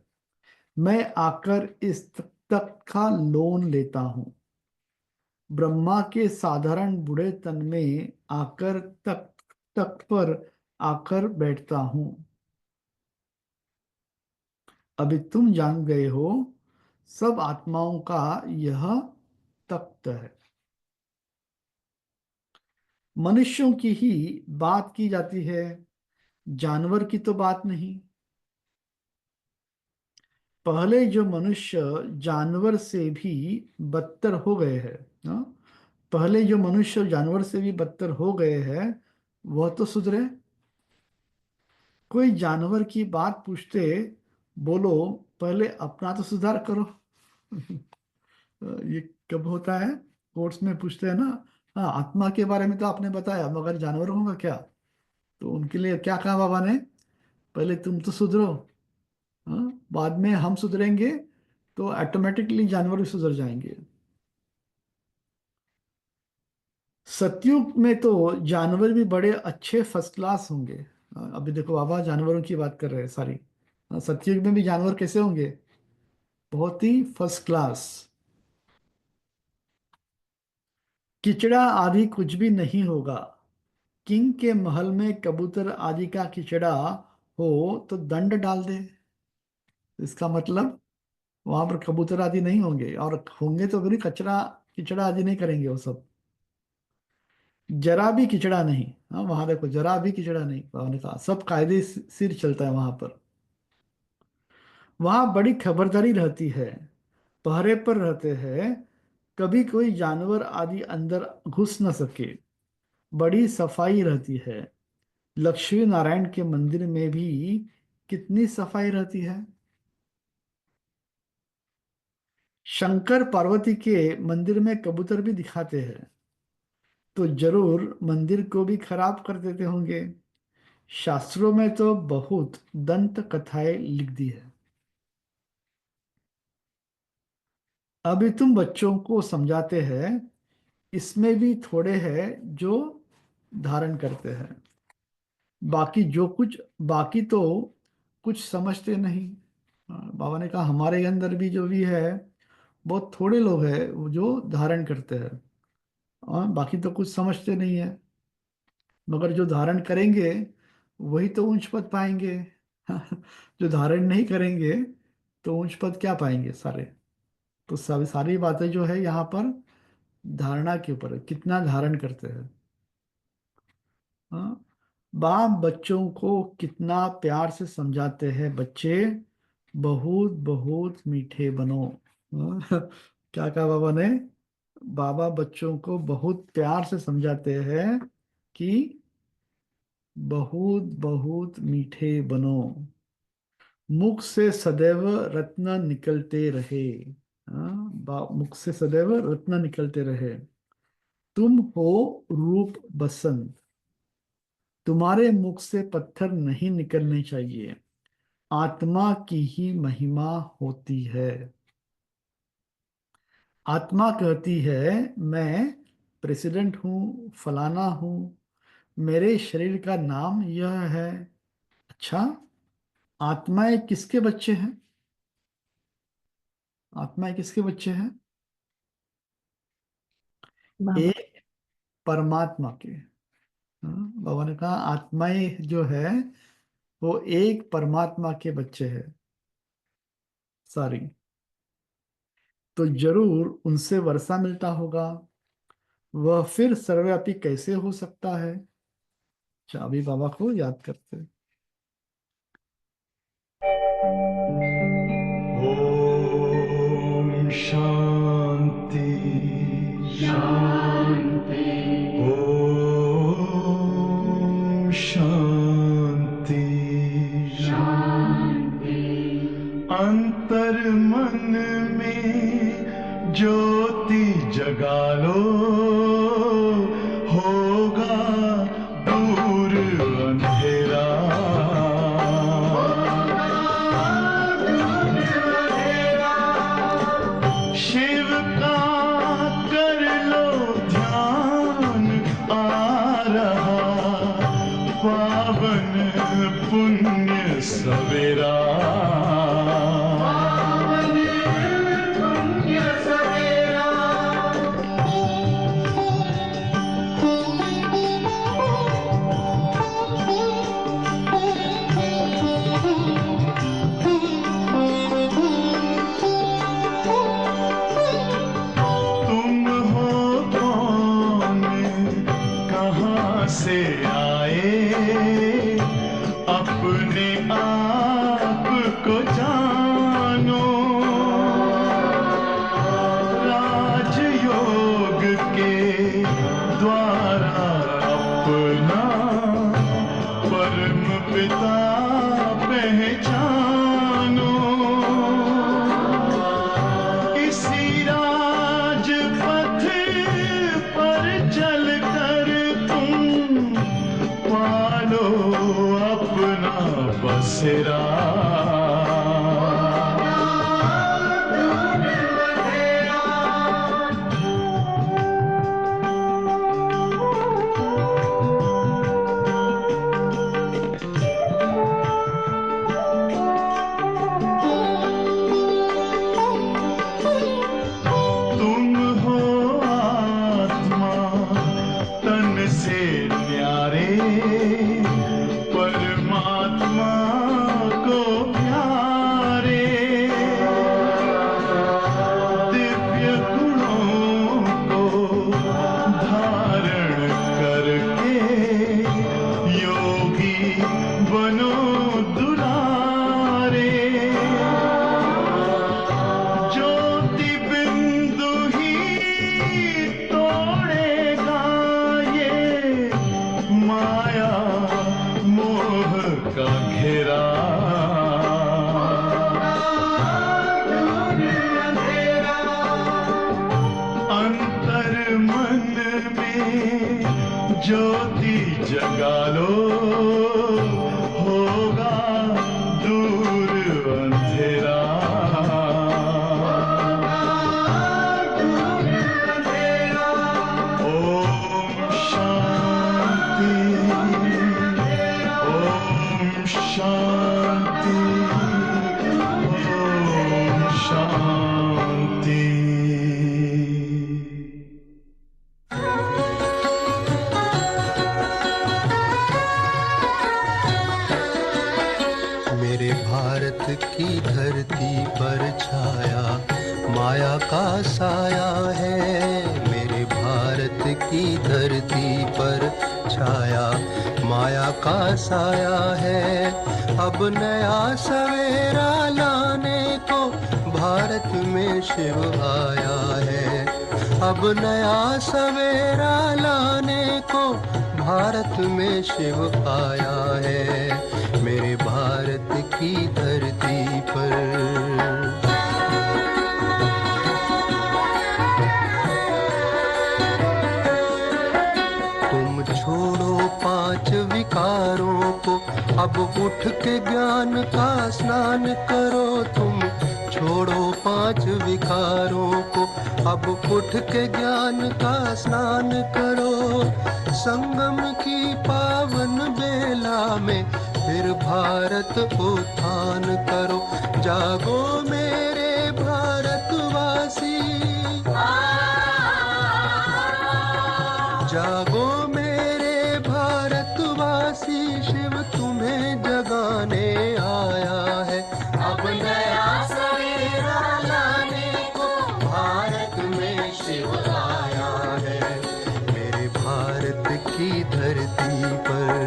मैं आकर इस तख्त का लोन लेता हूँ। ब्रह्मा के साधारण बूढ़े तन में आकर तख्त तख्त पर आकर बैठता हूँ। अभी तुम जान गए हो, सब आत्माओं का यह तख्त है। मनुष्यों की ही बात की जाती है, जानवर की तो बात नहीं। पहले जो मनुष्य जानवर से भी बदतर हो गए हैं, हाँ? पहले जो मनुष्य जानवर से भी बदतर हो गए हैं, वह तो सुधरे। कोई जानवर की बात पूछते, बोलो पहले अपना तो सुधार करो। ये कब होता है, कोर्ट्स में पूछते हैं ना। हाँ, आत्मा के बारे में तो आपने बताया, मगर जानवरों का क्या। तो उनके लिए क्या कहा बाबा ने, पहले तुम तो सुधरो। हाँ, बाद में हम सुधरेंगे तो ऑटोमेटिकली जानवर भी सुधर जाएंगे। सतयुग में तो जानवर भी बड़े अच्छे फर्स्ट क्लास होंगे। अभी देखो बाबा जानवरों की बात कर रहे हैं सारी। सतयुग में भी जानवर कैसे होंगे, बहुत ही फर्स्ट क्लास। किचड़ा आदि कुछ भी नहीं होगा। किंग के महल में कबूतर आदि का किचड़ा हो तो दंड डाल दे। इसका मतलब वहां पर कबूतर आदि नहीं होंगे, और होंगे तो भी कचरा किचड़ा आदि नहीं करेंगे वो सब। जरा भी किचड़ा नहीं। हाँ, वहां देखो जरा भी किचड़ा नहीं, बाबा ने कहा सब कायदे सिर चलता है वहां पर। वहां बड़ी खबरदारी रहती है, पहरे पर रहते हैं, कभी कोई जानवर आदि अंदर घुस न सके। बड़ी सफाई रहती है। लक्ष्मी नारायण के मंदिर में भी कितनी सफाई रहती है। शंकर पार्वती के मंदिर में कबूतर भी दिखाते हैं, तो जरूर मंदिर को भी खराब कर देते होंगे। शास्त्रों में तो बहुत दंत कथाएं लिख दी है। अभी तुम बच्चों को समझाते हैं, इसमें भी थोड़े हैं जो धारण करते हैं। बाकी जो कुछ, बाकी तो कुछ समझते नहीं। बाबा ने कहा हमारे अंदर भी जो भी है, बहुत थोड़े लोग हैं वो जो धारण करते हैं। बाकी तो कुछ समझते नहीं है, मगर जो धारण करेंगे वही तो उच्च पद पाएंगे। जो धारण नहीं करेंगे तो उच्च पद क्या पाएंगे सारे। तो सब सारी बातें जो है यहाँ पर धारणा के ऊपर है, कितना धारण करते हैं। हाँ, बाप बच्चों को कितना प्यार से समझाते हैं, बच्चे बहुत बहुत मीठे बनो। क्या कहा बाबा ने? बाबा बच्चों को बहुत प्यार से समझाते हैं कि बहुत बहुत मीठे बनो, मुख से सदैव रत्न निकलते रहे। मुख से सदैव रत्न निकलते रहे। तुम हो रूप बसंत, तुम्हारे मुख से पत्थर नहीं निकलने चाहिए, आत्मा की ही महिमा होती है। आत्मा कहती है मैं प्रेसिडेंट हूँ, फलाना हूँ, मेरे शरीर का नाम यह है। अच्छा, आत्माएं किसके बच्चे हैं? आत्माएं किसके बच्चे हैं? बाबा। एक परमात्मा के। बाबा ने कहा आत्माएं जो है वो एक परमात्मा के बच्चे हैं सारी। तो जरूर उनसे वर्षा मिलता होगा। वह फिर सर्वव्यापी कैसे हो सकता है? अच्छा, अभी बाबा को याद करते हैं। ओम शांति शांति। ओम शांति शांति। अंतर मन में ज्योति जगा लो, होगा दूर अंधेरा। शिव का कर लो ध्यान, आ रहा पावन पुण्य सवेरा। तुम हो कौन, कहाँ से आए, अपने आप को जानो। राजयोग के द्वारा अपना परम पिता पहचानो। इसी राजपथ पर चलकर तुम पालो अपना बसेरा। तुम हो आत्मा तन से न्यारे, परमात्मा को प्यारे। दिव्य गुणों को धारण करके योगी बनो दुलारे। ज्योति बिंदु ही तोड़ेगा ये माया मोह का घेरा। अंतर मन में ज्योति जगा लो, होगा दूर अंधेरा। ओम शांति। ओम शांति। ओम शांति। मेरे भारत की धरती पर छाया माया का साया है। मेरे भारत की धरती पर छाया माया का साया है। अब नया सवेरा लाने भारत में शिव आया है। अब नया सवेरा लाने को भारत में शिव आया है, मेरे भारत की धरती पर। तुम छोड़ो पांच विकारों को, अब उठ के ज्ञान का स्नान करो। तुम छोड़ो पांच विकारों को, अब उठ के ज्ञान का स्नान करो। संगम की पावन बेला में फिर भारत उत्थान करो। जागो मेरे भारतवासी, जागो मेरे भारतवासी, शिव तुम्हें जगाने आया है। अब नया सवेरा लाने को भारत में शिव आया है, मेरे भारत की धरती पर।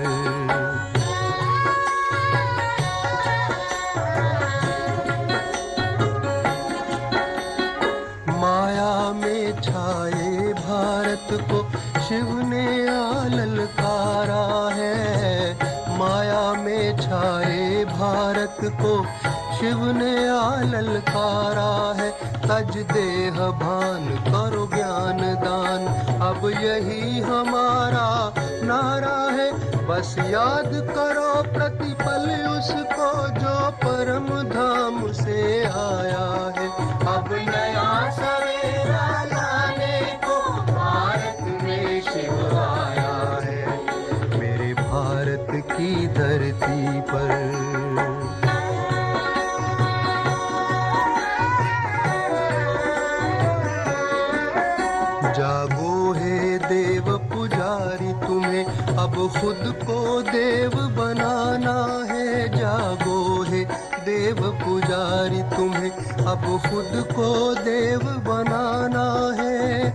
माया में छाए भारत को शिव ने ललकारा है। माया में छाए भारत को शिव ने ललकारा है। तज देह भान करो ज्ञान दान, अब यही हमारा नारा है। बस याद करो प्रतिपल उसको जो परम धाम से आया है। अब नया सवेरा लाने को भारत में शिव आया है, मेरे भारत की धरती पर। जागो हे देव पुजारी, तुम्हें अब खुद को देव बनाना है। जागो हे देव पुजारी, तुम्हें अब खुद को देव बनाना है।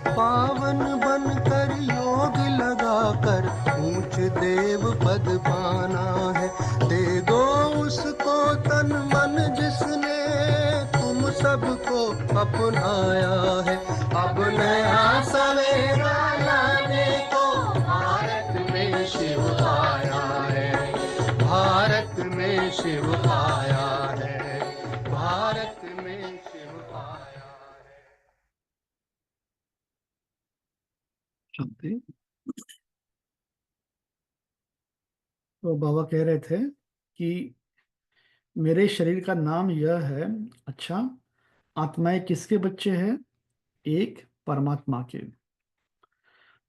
पावन बनकर योग लगाकर ऊंच देव पद पाना है। दे दो उसको तन मन जिसने तुम सबको अपनाया है। अब नया सवेरा लाने को भारत में शिव आया है, भारत में शिव आया है, भारत में शिव आया है। शांति। तो बाबा कह रहे थे कि मेरे शरीर का नाम यह है। अच्छा, आत्माएं किसके बच्चे हैं? एक परमात्मा के।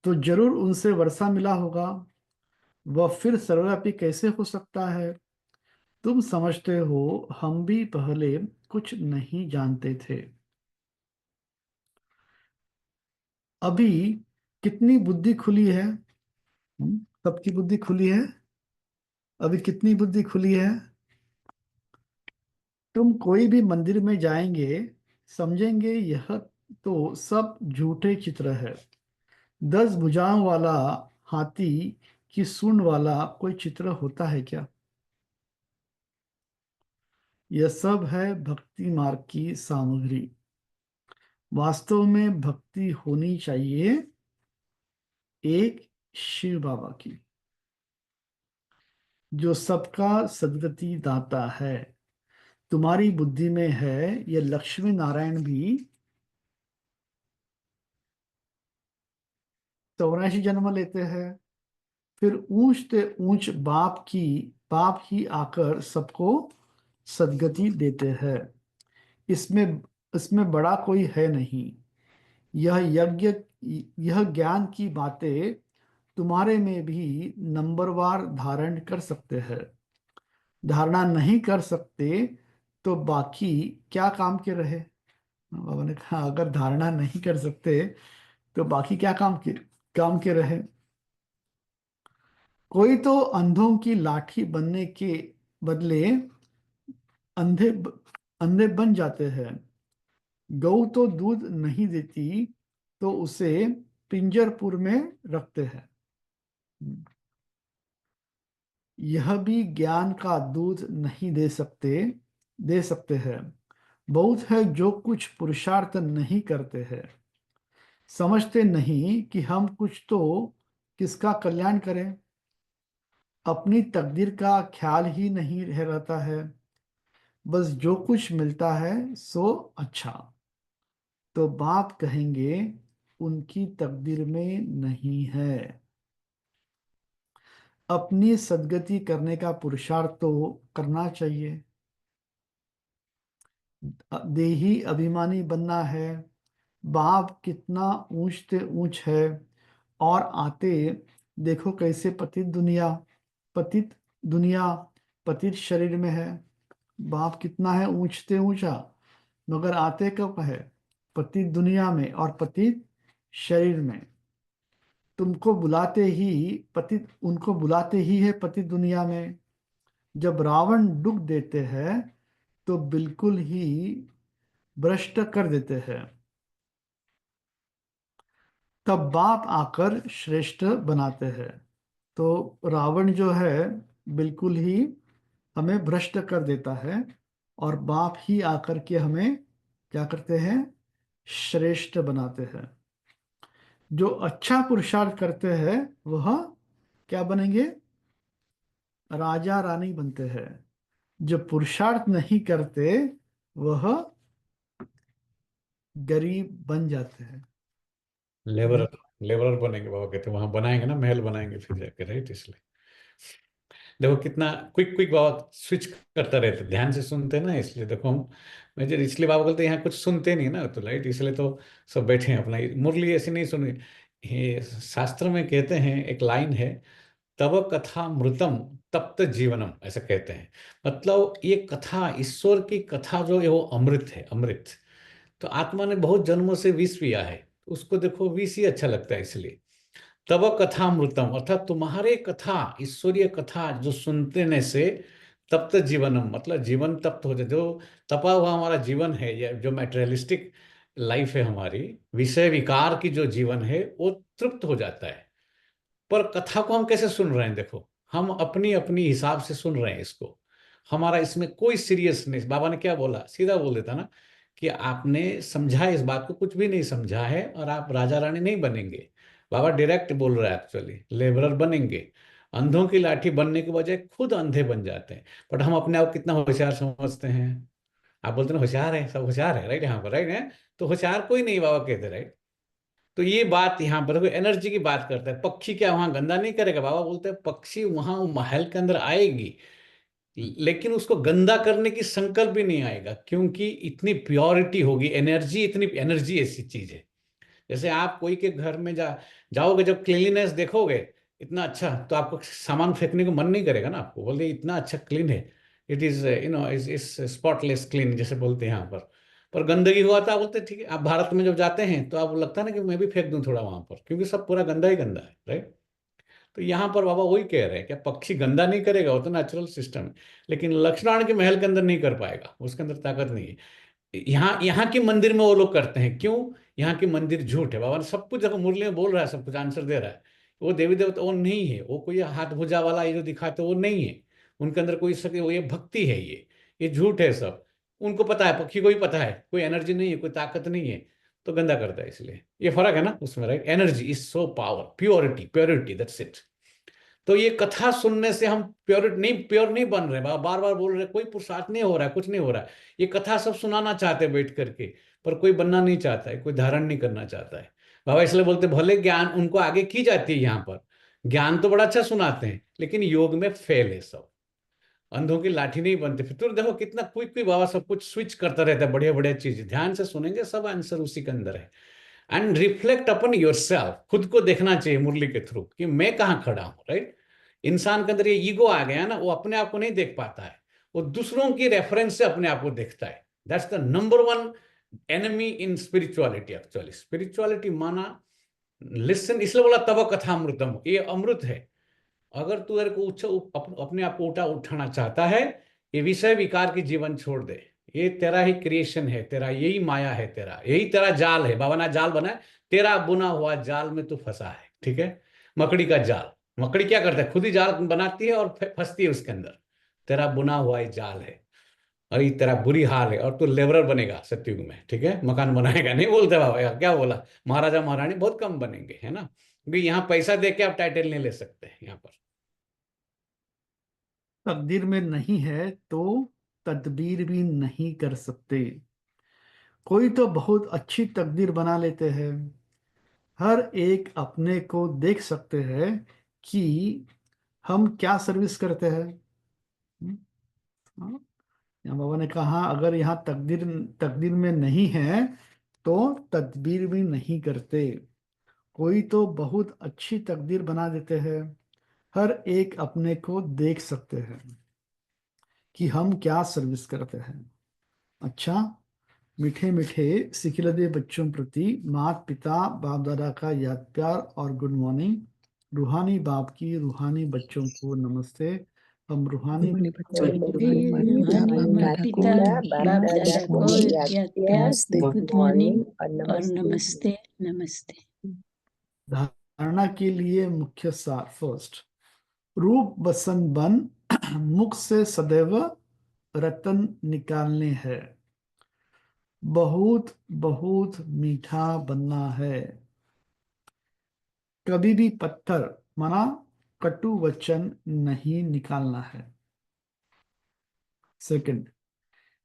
तो जरूर उनसे वर्षा मिला होगा। वह फिर सर्वव्यापी कैसे हो सकता है? तुम समझते हो हम भी पहले कुछ नहीं जानते थे। अभी कितनी बुद्धि खुली है? सबकी बुद्धि खुली है। अभी कितनी बुद्धि खुली है? तुम कोई भी मंदिर में जाएंगे, समझेंगे यह तो सब झूठे चित्र है। 10 भुजाओं वाला हाथी की सूंड वाला कोई चित्र होता है क्या? यह सब है भक्ति मार्ग की सामग्री। वास्तव में भक्ति होनी चाहिए एक शिव बाबा की, जो सबका सदगति दाता है। तुम्हारी बुद्धि में है ये लक्ष्मी नारायण भी 84 जन्म लेते हैं, फिर ऊंच ते ऊंच बाप ही आकर सबको सदगति देते हैं। इसमें इसमें बड़ा कोई है नहीं। यह यज्ञ यह ज्ञान की बातें तुम्हारे में भी नंबरवार धारण कर सकते हैं। धारणा नहीं कर सकते तो बाकी क्या काम के रहे? बाबा ने कहा अगर धारणा नहीं कर सकते तो बाकी क्या काम के रहे? कोई तो अंधों की लाठी बनने के बदले अंधे अंधे बन जाते हैं। गऊ तो दूध नहीं देती तो उसे पिंजरपुर में रखते हैं। यह भी ज्ञान का दूध नहीं दे सकते हैं। बहुत है जो कुछ पुरुषार्थ नहीं करते हैं, समझते नहीं कि हम कुछ तो किसका कल्याण करें, अपनी तकदीर का ख्याल ही नहीं रह रहता है, बस जो कुछ मिलता है सो अच्छा। तो बाप कहेंगे उनकी तकदीर में नहीं है। अपनी सद्गति करने का पुरुषार्थ तो करना चाहिए। देही अभिमानी बनना है, बाप कितना ऊंचते ऊंच है, और आते देखो कैसे पतित दुनिया पतित शरीर में है। बाप कितना है ऊंचते ऊंचा, मगर आते कब है? पतित दुनिया में और पतित शरीर में। तुमको बुलाते ही पतित, उनको बुलाते ही है पतित दुनिया में। जब रावण दुख देते हैं तो बिल्कुल ही भ्रष्ट कर देते हैं, तब बाप आकर श्रेष्ठ बनाते हैं। तो रावण जो है बिल्कुल ही हमें भ्रष्ट कर देता है, और बाप ही आकर के हमें क्या करते हैं? श्रेष्ठ बनाते हैं। जो अच्छा पुरुषार्थ करते हैं वह क्या बनेंगे? राजा रानी बनते हैं। जो पुरुषार्थ नहीं करते वह गरीब बन जाते हैं। लेबरर लेबरर बनेंगे बाबा कहते हैं, वहां बनाएंगे ना, महल बनाएंगे फिर जाके, राइट? इसलिए देखो कितना क्विक क्विक बाबा स्विच करता रहते, ध्यान से सुनते ना, इसलिए देखो हम मेजर, इसलिए बाबा बोलते हैं यहाँ कुछ सुनते नहीं ना, तो राइट, इसलिए तो सब बैठे हैं अपना मुरली ऐसे नहीं सुनी। ये शास्त्र में कहते हैं, एक लाइन है, तव कथा मृतम तप्त जीवनम, ऐसा कहते हैं। मतलब ये कथा, ईश्वर की कथा जो है वो अमृत है, अमृत। तो आत्मा ने बहुत जन्मों से विष पिया है, उसको देखो विष ही अच्छा लगता है, इसलिए तब कथामृतम, अर्थात तुम्हारे कथा, ईश्वरीय कथा जो सुनने से तप्त जीवनम, मतलब जीवन तप्त हो जाए। जो तपा हुआ हमारा जीवन है, या जो मैटेरियलिस्टिक लाइफ है हमारी, विषय विकार की जो जीवन है, वो तृप्त हो जाता है। पर कथा को हम कैसे सुन रहे हैं? देखो, हम अपनी अपनी हिसाब से सुन रहे हैं इसको, हमारा इसमें कोई सीरियसनेस, बाबा ने क्या बोला, सीधा बोल देता ना कि आपने समझा इस बात को, कुछ भी नहीं समझा है, और आप राजा रानी नहीं बनेंगे। बाबा डायरेक्ट बोल रहा है, एक्चुअली लेबरर बनेंगे। अंधों की लाठी बनने के बजाय खुद अंधे बन जाते हैं। बट हम अपने आप कितना होशियार समझते हैं। आप बोलते हैं होशियार है, सब होशियार है, राइट? यहाँ पर राइट है, तो होशियार कोई नहीं, बाबा कहते, राइट? तो ये बात यहाँ पर कोई एनर्जी की बात करता है। पक्षी क्या वहां गंदा नहीं करेगा? बाबा बोलते हैं पक्षी वहां महल के अंदर आएगी, लेकिन उसको गंदा करने की संकल्प भी नहीं आएगा, क्योंकि इतनी प्योरिटी होगी, एनर्जी, इतनी एनर्जी ऐसी चीज है। जैसे आप कोई के घर में जाओगे, जब क्लीनलीनेस देखोगे इतना अच्छा, तो आपको सामान फेंकने को मन नहीं करेगा ना, आपको बोलते इतना अच्छा क्लीन है, it is is spotless clean, जैसे बोलते हैं यहाँ पर गंदगी हुआ तो आप बोलते हैं ठीक है। आप भारत में जब जाते हैं तो आपको लगता है ना कि मैं भी फेंक दूं थोड़ा वहां पर, क्योंकि सब पूरा गंदा ही गंदा है, राइट? तो यहाँ पर बाबा वही कह रहे हैं कि पक्षी गंदा नहीं करेगा, वो तो नेचुरल सिस्टम है, लेकिन लक्ष्मण के महल के अंदर नहीं कर पाएगा, उसके अंदर ताकत नहीं है। यहाँ यहाँ की मंदिर में वो लोग करते हैं, क्यों? यहाँ की मंदिर झूठ है। बाबा ने सब कुछ देखो मुरली में बोल रहा है, सब कुछ आंसर दे रहा है। वो देवी देवता वो नहीं है, वो कोई हाथ भुजा वाला ये जो दिखाते वो नहीं है, उनके अंदर कोई सके, वो ये भक्ति है, ये झूठ है सब। उनको पता है, पक्षी को भी पता है कोई एनर्जी नहीं है, कोई ताकत नहीं है, तो गंदा करता है। इसलिए ये फर्क है ना उसमें, right? Energy is so power, purity, purity, that's it. तो ये कथा सुनने से हम प्योर नहीं बन रहे। बार बार बोल रहे, कोई पुरुषार्थ नहीं हो रहा है, कुछ नहीं हो रहा है। ये कथा सब सुनाना चाहते हैं बैठ करके, पर कोई बनना नहीं चाहता है, कोई धारण नहीं करना चाहता है। बाबा इसलिए बोलते भले ज्ञान उनको आगे की जाती है, यहाँ पर ज्ञान तो बड़ा अच्छा सुनाते हैं, लेकिन योग में फेल है सब, अंधों की लाठी नहीं बनते। फिर तो देखो कितना क्विक क्विक बाबा सब कुछ स्विच करता रहता है, बढ़िया बढ़िया चीज ध्यान से सुनेंगे, सब आंसर उसी के अंदर है। And reflect upon your self, खुद को देखना चाहिए मुरली के थ्रू कि मैं कहाँ खड़ा हूँ, राइट? इंसान के अंदर ये ईगो आ गया ना, वो अपने आप को नहीं देख पाता है, वो दूसरों की रेफरेंस से अपने आप को देखता है। That's the number one enemy in spirituality. Actually spirituality माना लिसन, इसलिए बोला तब कथामृतम, ये अमृत है। अगर तू को अपने आप को उठाना चाहता है, ये विषय विकार की जीवन छोड़ दे। ये तेरा ही क्रिएशन है, तेरा यही माया है, तेरा यही तेरा जाल है। बाबा ने जाल बनाया, तेरा बुना हुआ जाल में तू फंसा है, ठीक है? मकड़ी का जाल, मकड़ी क्या करता है? खुद ही जाल बनाती है और फंसती है उसके अंदर। तेरा बुना हुआ ही जाल है। और तेरा बुरी हाल है और तू लेबरर बनेगा सत्युग में, ठीक है, मकान बनाएगा नहीं बोलते बाबा, यार क्या बोला, महाराजा महारानी बहुत कम बनेंगे, है ना, क्योंकि यहाँ पैसा दे के आप टाइटल नहीं ले सकते यहाँ पर। तकदीर में नहीं है तो तदबीर भी नहीं कर सकते। कोई तो बहुत अच्छी तकदीर बना लेते हैं। हर एक अपने को देख सकते हैं कि हम क्या सर्विस करते हैं। हाँ, यहाँ बाबा ने कहा अगर यहाँ तकदीर तकदीर में नहीं है तो तदबीर भी नहीं करते। कोई तो बहुत अच्छी तकदीर बना देते हैं। हर एक अपने को देख सकते हैं कि हम क्या सर्विस करते हैं। अच्छा, मीठे मीठे सिखिलदे बच्चों प्रति माता पिता बाप दादा का याद प्यार और गुड मॉर्निंग। रूहानी बाप की रूहानी बच्चों को नमस्ते। हम रूहानी रूहानी बच्चों बच्चों को को रूहानी रूहानी रूहानी माता माता पिता पिता बाप बाप दादा दादा को को याद याद प्यार प्यार गुड गुड मॉर्निंग मॉर्निंग और और नमस्ते। नमस्ते नमस्ते। धारणा के लिए मुख्य सार। फर्स्ट, रूप बसन बन मुख से सदैव रतन निकालने हैं। बहुत बहुत मीठा बनना है। कभी भी पत्थर माना कटु वचन नहीं निकालना है। सेकंड,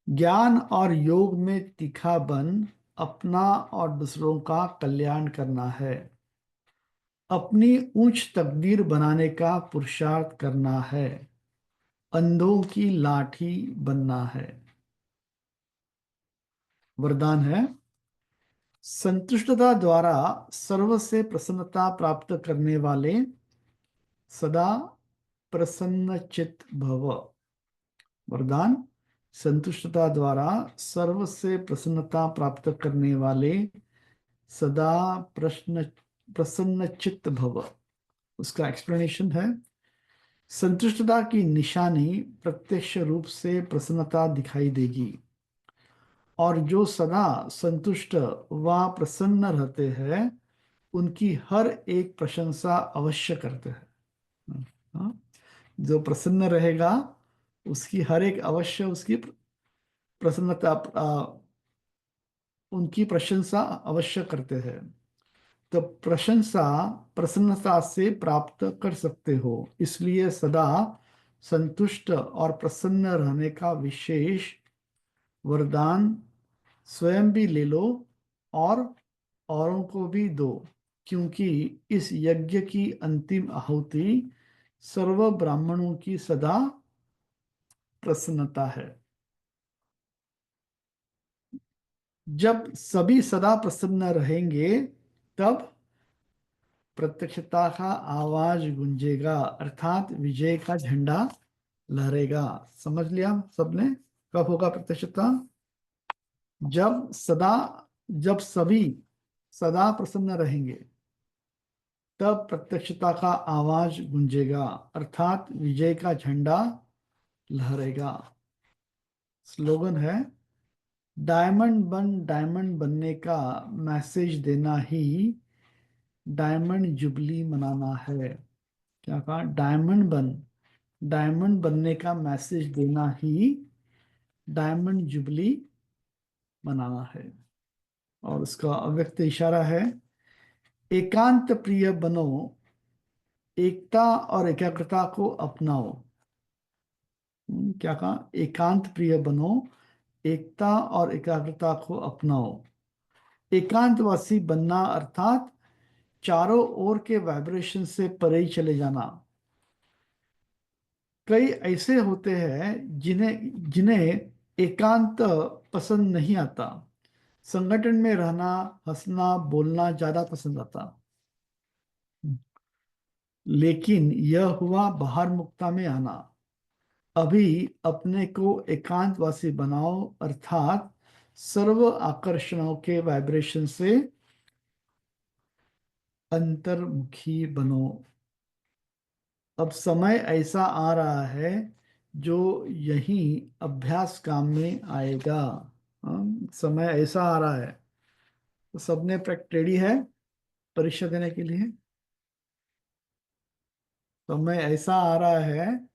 ज्ञान और योग में तीखा बन अपना और दूसरों का कल्याण करना है। अपनी ऊंच तकदीर बनाने का पुरुषार्थ करना है। अंधों की लाठी बनना है। वरदान है, संतुष्टता द्वारा सर्व से प्रसन्नता प्राप्त करने वाले सदा प्रसन्न चित्त भव। वरदान, संतुष्टता द्वारा सर्व से प्रसन्नता प्राप्त करने वाले सदा प्रसन्न चित्त भव। उसका एक्सप्लेनेशन है, संतुष्टता की निशानी प्रत्यक्ष रूप से प्रसन्नता दिखाई देगी, और जो सदा संतुष्ट व प्रसन्न रहते हैं उनकी हर एक प्रशंसा अवश्य करते हैं। हाँ? जो प्रसन्न रहेगा उसकी हर एक अवश्य उसकी प्रसन्नता उनकी प्रशंसा अवश्य करते हैं। तो प्रशंसा प्रसन्नता से प्राप्त कर सकते हो, इसलिए सदा संतुष्ट और प्रसन्न रहने का विशेष वरदान स्वयं भी ले लो और औरों को भी दो, क्योंकि इस यज्ञ की अंतिम आहुति सर्व ब्राह्मणों की सदा प्रसन्नता है। जब सभी सदा प्रसन्न रहेंगे तब प्रत्यक्षता का आवाज गूंजेगा, अर्थात विजय का झंडा लहरेगा। समझ लिया सबने? कब होगा प्रत्यक्षता? जब सभी सदा प्रसन्न रहेंगे तब प्रत्यक्षता का आवाज गूंजेगा, अर्थात विजय का झंडा लहरेगा। स्लोगन है, डायमंड बनने का मैसेज देना ही डायमंड जुबली मनाना है। क्या कहा? डायमंड बनने का मैसेज देना ही डायमंड जुबली मनाना है। और उसका अव्यक्त इशारा है, एकांत प्रिय बनो, एकता और एकाग्रता को अपनाओ। क्या कहा? एकांत प्रिय बनो, एकता और एकाग्रता को अपनाओ। एकांतवासी बनना अर्थात चारों ओर के वाइब्रेशन से परे ही चले जाना। कई ऐसे होते हैं जिन्हें जिन्हें एकांत पसंद नहीं आता। संगठन में रहना, हंसना बोलना ज्यादा पसंद आता। लेकिन यह हुआ बाहर मुक्ता में आना। अभी अपने को एकांतवासी बनाओ, अर्थात सर्व आकर्षणों के वाइब्रेशन से अंतर्मुखी बनो। अब समय ऐसा आ रहा है जो यही अभ्यास काम में आएगा। समय ऐसा आ रहा है, तो सबने रेडी है परीक्षा देने के लिए? समय ऐसा आ रहा है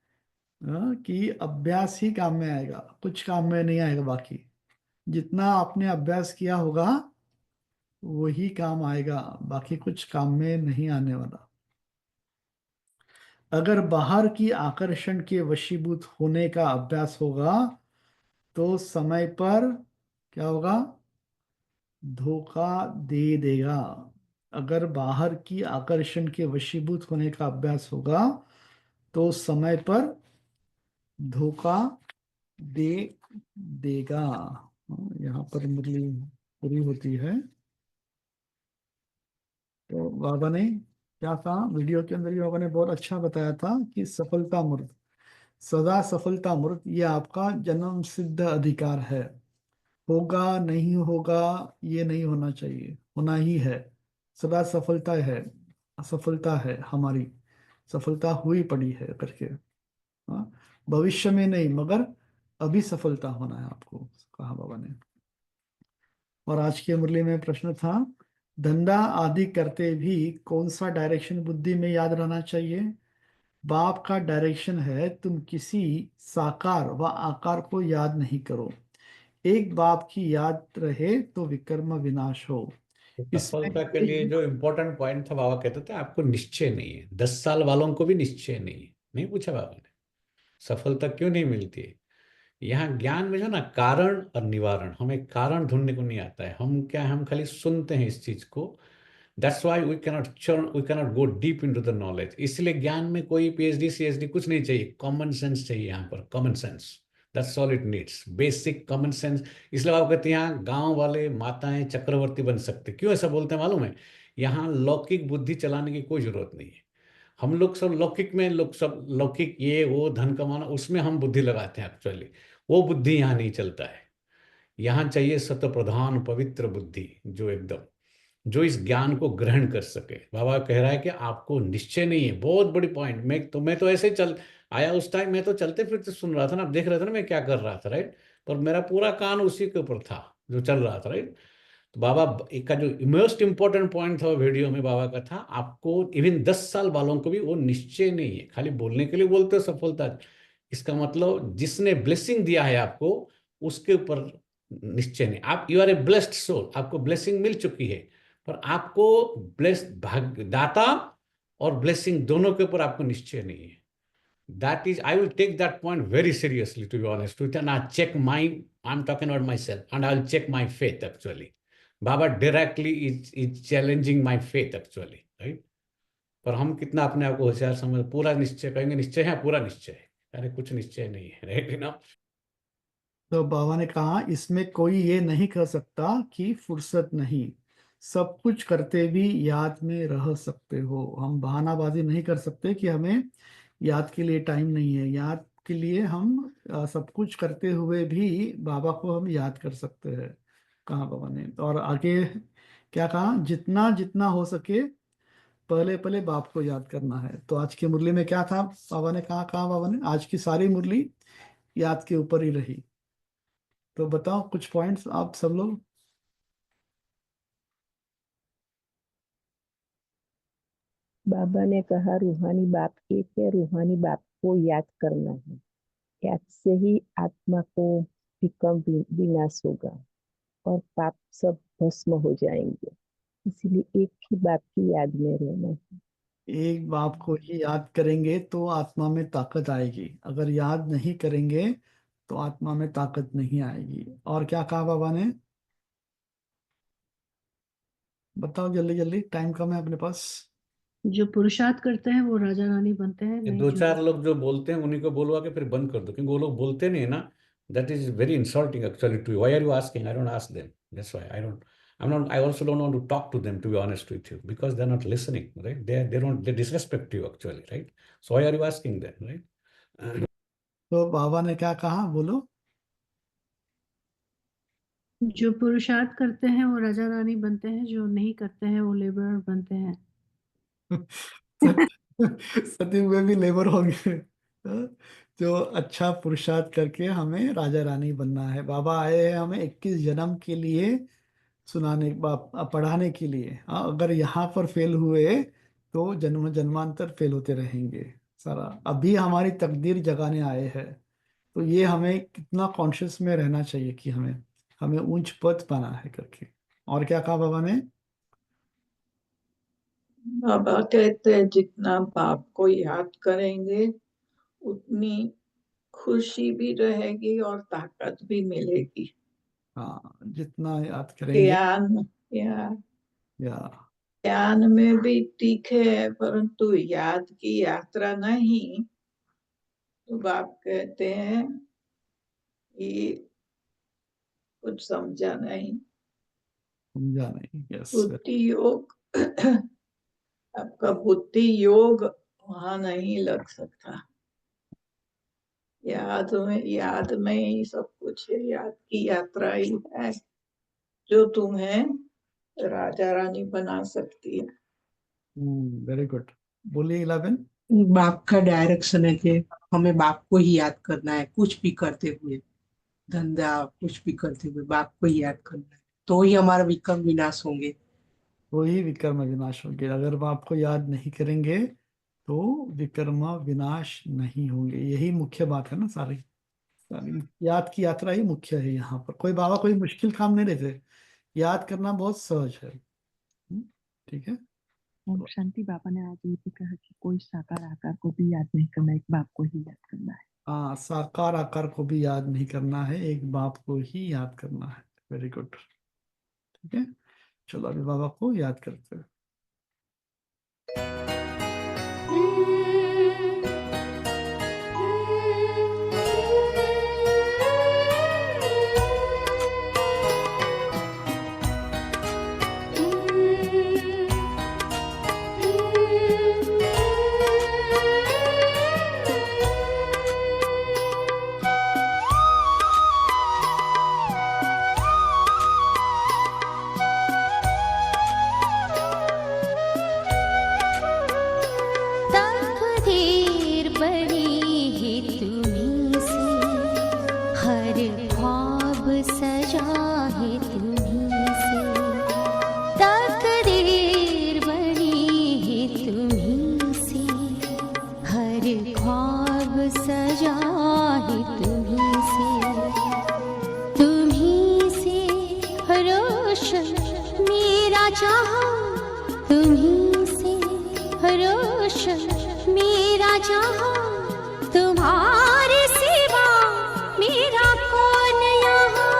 कि अभ्यास ही काम में आएगा, कुछ काम में नहीं आएगा। बाकी जितना आपने अभ्यास किया होगा वही काम आएगा, बाकी कुछ काम में नहीं आने वाला। अगर बाहर की आकर्षण के वशीभूत होने का अभ्यास होगा तो समय पर क्या होगा? धोखा दे देगा। अगर बाहर की आकर्षण के वशीभूत होने का अभ्यास होगा तो समय पर धोखा दे देगा। यहाँ पर मुरली पूरी होती है। तो बाबा ने क्या कहा वीडियो के अंदर? ही बाबा ने बहुत अच्छा बताया था कि सफलता मूर्त, सदा सफलता मूर्त, ये आपका जन्म सिद्ध अधिकार है। होगा नहीं होगा ये नहीं होना चाहिए, होना ही है। सदा सफलता है, असफलता है हमारी, सफलता हुई पड़ी है करके। हाँ, भविष्य में नहीं मगर अभी सफलता होना है आपको, कहा बाबा ने। और आज की मुरली में प्रश्न था, धंधा आदि करते भी कौन सा डायरेक्शन बुद्धि में याद रहना चाहिए? बाप का डायरेक्शन है तुम किसी साकार व आकार को याद नहीं करो, एक बाप की याद रहे तो विकर्म विनाश हो। तो इसमें सफलता के लिए जो इम्पोर्टेंट पॉइंट था, बाबा कहते थे आपको निश्चय नहीं है। 10 साल वालों को भी निश्चय नहीं है। नहीं पूछा बाबा ने सफलता क्यों नहीं मिलती है? यहाँ ज्ञान में जो ना कारण और निवारण, हमें कारण ढूंढने को नहीं आता है। हम क्या है, हम खाली सुनते हैं इस चीज को। That's why we cannot go deep into the knowledge. इसलिए ज्ञान में कोई पीएचडी सीएचडी कुछ नहीं चाहिए, कॉमन सेंस चाहिए यहाँ पर। Common sense, that's all it needs, basic common sense. इसलिए आप कहते हैं यहाँ गांव वाले माताएं चक्रवर्ती बन सकते। क्यों ऐसा बोलते हैं मालूम है? यहाँ लौकिक बुद्धि चलाने की कोई जरूरत नहीं है। हम लोग सब लौकिक में, लोग सब लौकिक, ये वो धन कमाना, उसमें हम बुद्धि लगाते हैं एक्चुअली। वो बुद्धि यहाँ नहीं चलता है। यहाँ चाहिए सत्य प्रधान पवित्र बुद्धि, जो एकदम, जो इस ज्ञान को ग्रहण कर सके। बाबा कह रहा है कि आपको निश्चय नहीं है। बहुत बड़ी पॉइंट। मैं तो ऐसे चल आया उस टाइम, मैं तो चलते फिरते सुन रहा था ना, आप देख रहे थे ना मैं क्या कर रहा था, राइट? पर मेरा पूरा कान उसी के ऊपर था जो चल रहा था, राइट? तो बाबा एक का जो मोस्ट इंपॉर्टेंट पॉइंट था वो वीडियो में बाबा का था, आपको इवन 10 साल वालों को भी वो निश्चय नहीं है। खाली बोलने के लिए बोलते हो सफलता, इसका मतलब जिसने ब्लेसिंग दिया है आपको उसके ऊपर निश्चय नहीं। आप you are a blessed soul, आपको ब्लेसिंग मिल चुकी है, पर आपको ब्लेस्ड भाग दाता और ब्लेसिंग दोनों के ऊपर आपको निश्चय नहीं है। That is, I will take that point very seriously, to be honest with you, and I check my, I'm talking about myself, and I'll check my faith actually. Baba directly is challenging my faith actually, right? पर हम कितना अपने आप को होशियार समझ, पूरा निश्चय कहेंगे, निश्चय है, पूरा निश्चय है। अरे कुछ निश्चय नहीं है, राइट ना? तो बाबा ने कहा इसमें कोई ये नहीं कह सकता कि फुर्सत नहीं, सब कुछ करते भी याद में रह सकते हो। हम बहानाबाजी नहीं कर सकते कि हमें याद के लिए टाइम नहीं है। याद के लिए हम सब कुछ करते हुए भी बाबा को हम याद कर सकते हैं, कहा बाबा ने। और आगे क्या कहा? जितना जितना हो सके पहले पहले बाप को याद करना है। तो आज की मुरली में क्या था बाबा ने कहा बाबा ने आज की सारी मुरली याद के ऊपर ही रही। तो बताओ कुछ पॉइंट्स आप सब लोग। बाबा ने कहा रूहानी बाप एक है, रूहानी बाप को याद करना है। याद से ही आत्मा को विनाश होगा और पाप सब भस्म हो जाएंगे। इसीलिए एक ही बाप की याद में रहना है। एक बाप को ही याद करेंगे तो आत्मा में ताकत आएगी, अगर याद नहीं करेंगे तो आत्मा में ताकत नहीं आएगी। और क्या कहा बाबा ने? बताओ जल्दी जल्दी, टाइम कम है अपने पास। जो पुरुषार्थ करते हैं वो राजा रानी बनते हैं, ये नहीं दो जो चार लोग जो बोलते हैं उन्हीं को बोलवा के फिर बंद कर दो, क्योंकि वो लोग बोलते नहीं है ना। That is very insulting actually to you. Why are you asking? I don't ask them, that's why I don't, I'm not, I also don't want to talk to them, to be honest with you, because they're not listening, right? They disrespect you actually, right? So why are you asking them, right? तो बाबा ने क्या कहा बोलो? जो पुरुषार्थ करते हैं वो राजा रानी बनते हैं, जो नहीं करते हैं वो लेबर बनते हैं। सती में भी लेबर होंगे। जो अच्छा पुरुषार्थ करके हमें राजा रानी बनना है। बाबा आए हैं हमें 21 जन्म के लिए सुनाने, पढ़ाने के लिए। हाँ, अगर यहाँ पर फेल हुए तो जन्म जन्मांतर फेल होते रहेंगे। सारा अभी हमारी तकदीर जगाने आए हैं। तो ये हमें कितना कॉन्शियस में रहना चाहिए कि हमें हमें ऊंच पद पाना है करके। और क्या कहा बाबा ने? बाबा कहते हैं जितना बाप को याद करेंगे उतनी खुशी भी रहेगी और ताकत भी मिलेगी। हाँ, जितना याद करेंगे ज्ञान या या ज्ञान में भी तीखे है परंतु याद की यात्रा नहीं। तो बाप कहते हैं कि कुछ समझा नहीं। समझा नहीं। यस, बुद्धि योग आपका बुद्धि योग वहां नहीं लग सकता। याद में ही सब कुछ है। याद की यात्रा ही है जो तुम्हें राजा रानी बना सकती है। Very good. बोलिए 11। बाप का डायरेक्शन है कि हमें बाप को ही याद करना है, कुछ भी करते हुए, धंधा कुछ भी करते हुए बाप को ही याद करना है, तो ही हमारा विक्रम विनाश होंगे। वही विकर्म विनाश होंगे। अगर वो आपको याद नहीं करेंगे तो विकर्म विनाश नहीं होंगे। यही मुख्य बात है ना। सारी सारी याद की यात्रा ही मुख्य है यहाँ पर। कोई बाबा कोई मुश्किल काम नहीं देते। याद करना बहुत सहज है। ठीक है। ओम शांति। बाबा ने आज ये भी कहा कि कोई साकार आकार को भी याद नहीं करना, एक बाप को ही याद करना है। हाँ, साकार आकार को भी याद नहीं करना है, एक बाप को ही याद करना है। Very good. ठीक है, चलो अभी बाबा को याद करते हैं। तकदीर बनी है तुम्हीं से, हर ख्वाब सजा है तुम्हीं से। तकदीर बनी है तुम्हीं से, हर ख्वाब सजा है तुम्हीं से। तुम्हीं से रोशन मेरा जहां, तुम्हीं से रोशन मेरा जहां। तुम्हारे सिवा मेरा कौन यहाँ।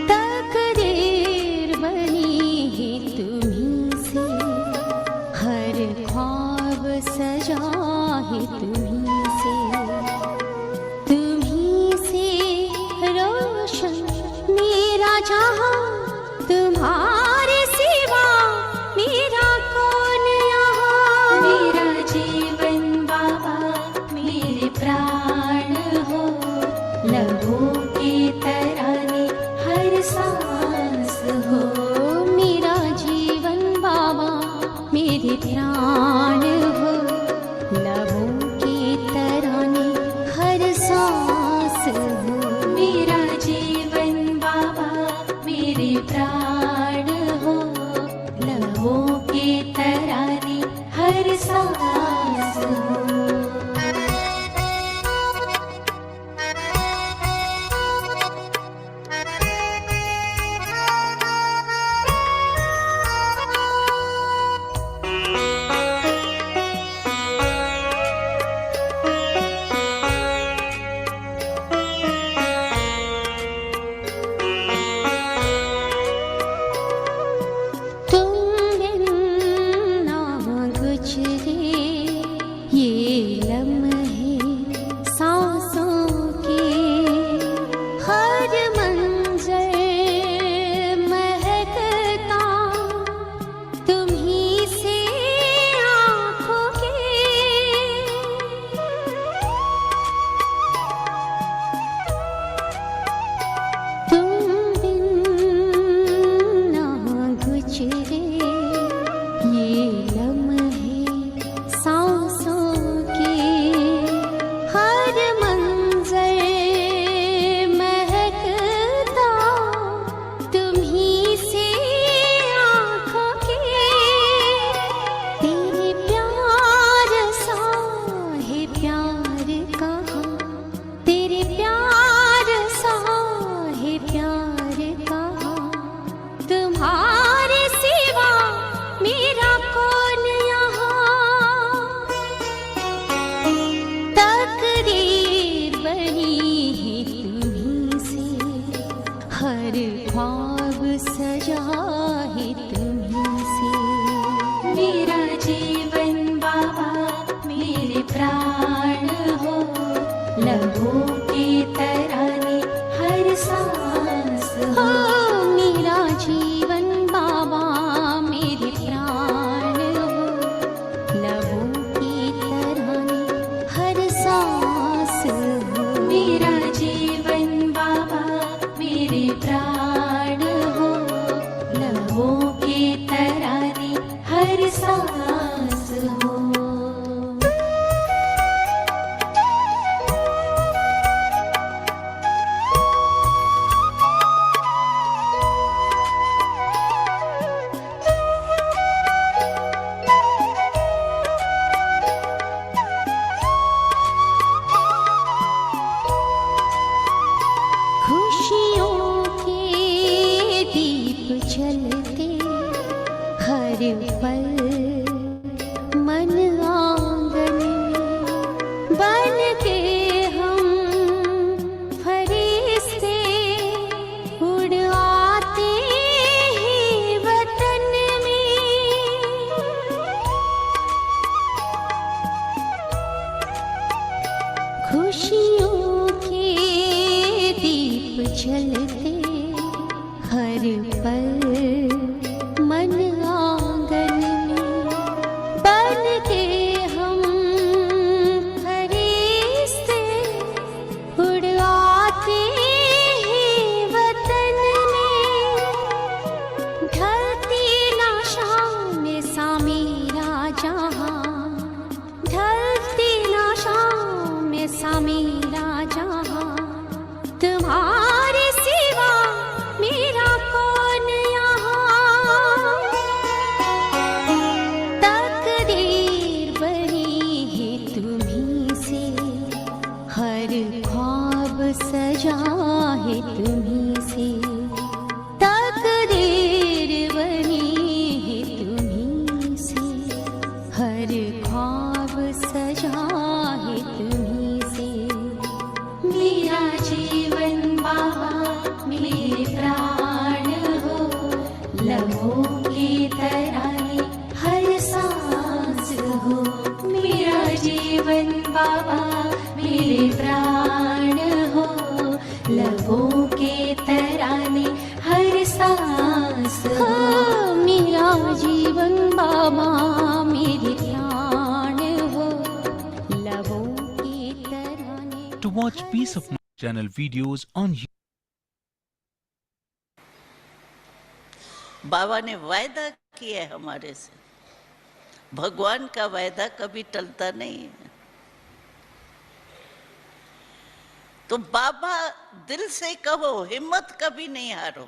तकदीर बनी है तुम्हीं से, हर ख्वाब सजा है तुम्हीं से। तुम्हीं से रोशन मेरा जहां, तुम्हारे सिवा मेरा कौन यहाँ। मेरा जीवन खुशियों के दीप जलते हर पल मन आंगन में बन के हम फरिश्ते उड़ आते हैं वतन में। ढलती ना शाम सा मेरा जहां, ढलती ना शाम सा मेरा जहां, तुम्हारे सिवा मेरा कौन यहाँ। तकदीर बनी है तुम्हीं से, हर ख्वाब सजा है तुम्हीं से। तकदीर बनी है तुम्हीं से, हर ख्वाब सजा है तुम्हीं से। मेरा जीवन बाबा मेरे प्राण हो, लबों की तराने हर सांस हो। मेरा जीवन बाबा मेरे प्राण हो, लबों के तराने हर सांस हो। मेरा जीवन बाबा मेरे प्राण हो, लबों के तराने। To watch Peace of Mind channel videos on YouTube. बाबा ने वायदा किया है हमारे से, भगवान का वायदा कभी टलता नहीं है। तो बाबा दिल से कहो, हिम्मत कभी नहीं हारो।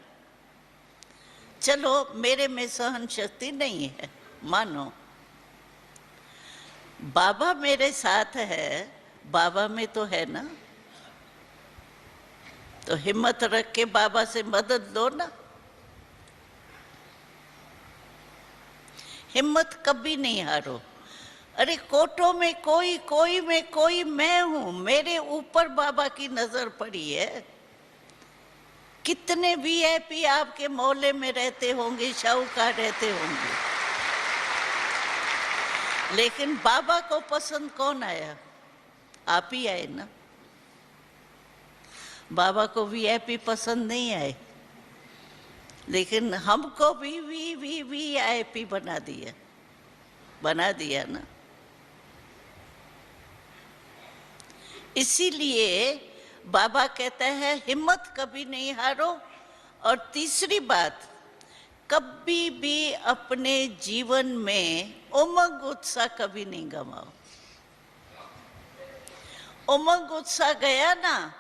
चलो मेरे में सहन शक्ति नहीं है, मानो बाबा मेरे साथ है, बाबा में तो है ना, तो हिम्मत रख के बाबा से मदद लो ना। हिम्मत कभी नहीं हारो। अरे कोटों में कोई, कोई में कोई मैं हूं, मेरे ऊपर बाबा की नजर पड़ी है। कितने वीआईपी आपके मोहल्ले में रहते होंगे, शाहूकार रहते होंगे, लेकिन बाबा को पसंद कौन आया? आप ही आए ना। बाबा को वीआईपी पसंद नहीं आए, लेकिन हमको भी वीआईपी बना दिया ना। इसीलिए बाबा कहता है हिम्मत कभी नहीं हारो। और तीसरी बात, कभी भी अपने जीवन में उमंग उत्साह कभी नहीं गवाओ। उमंग उत्साह गया ना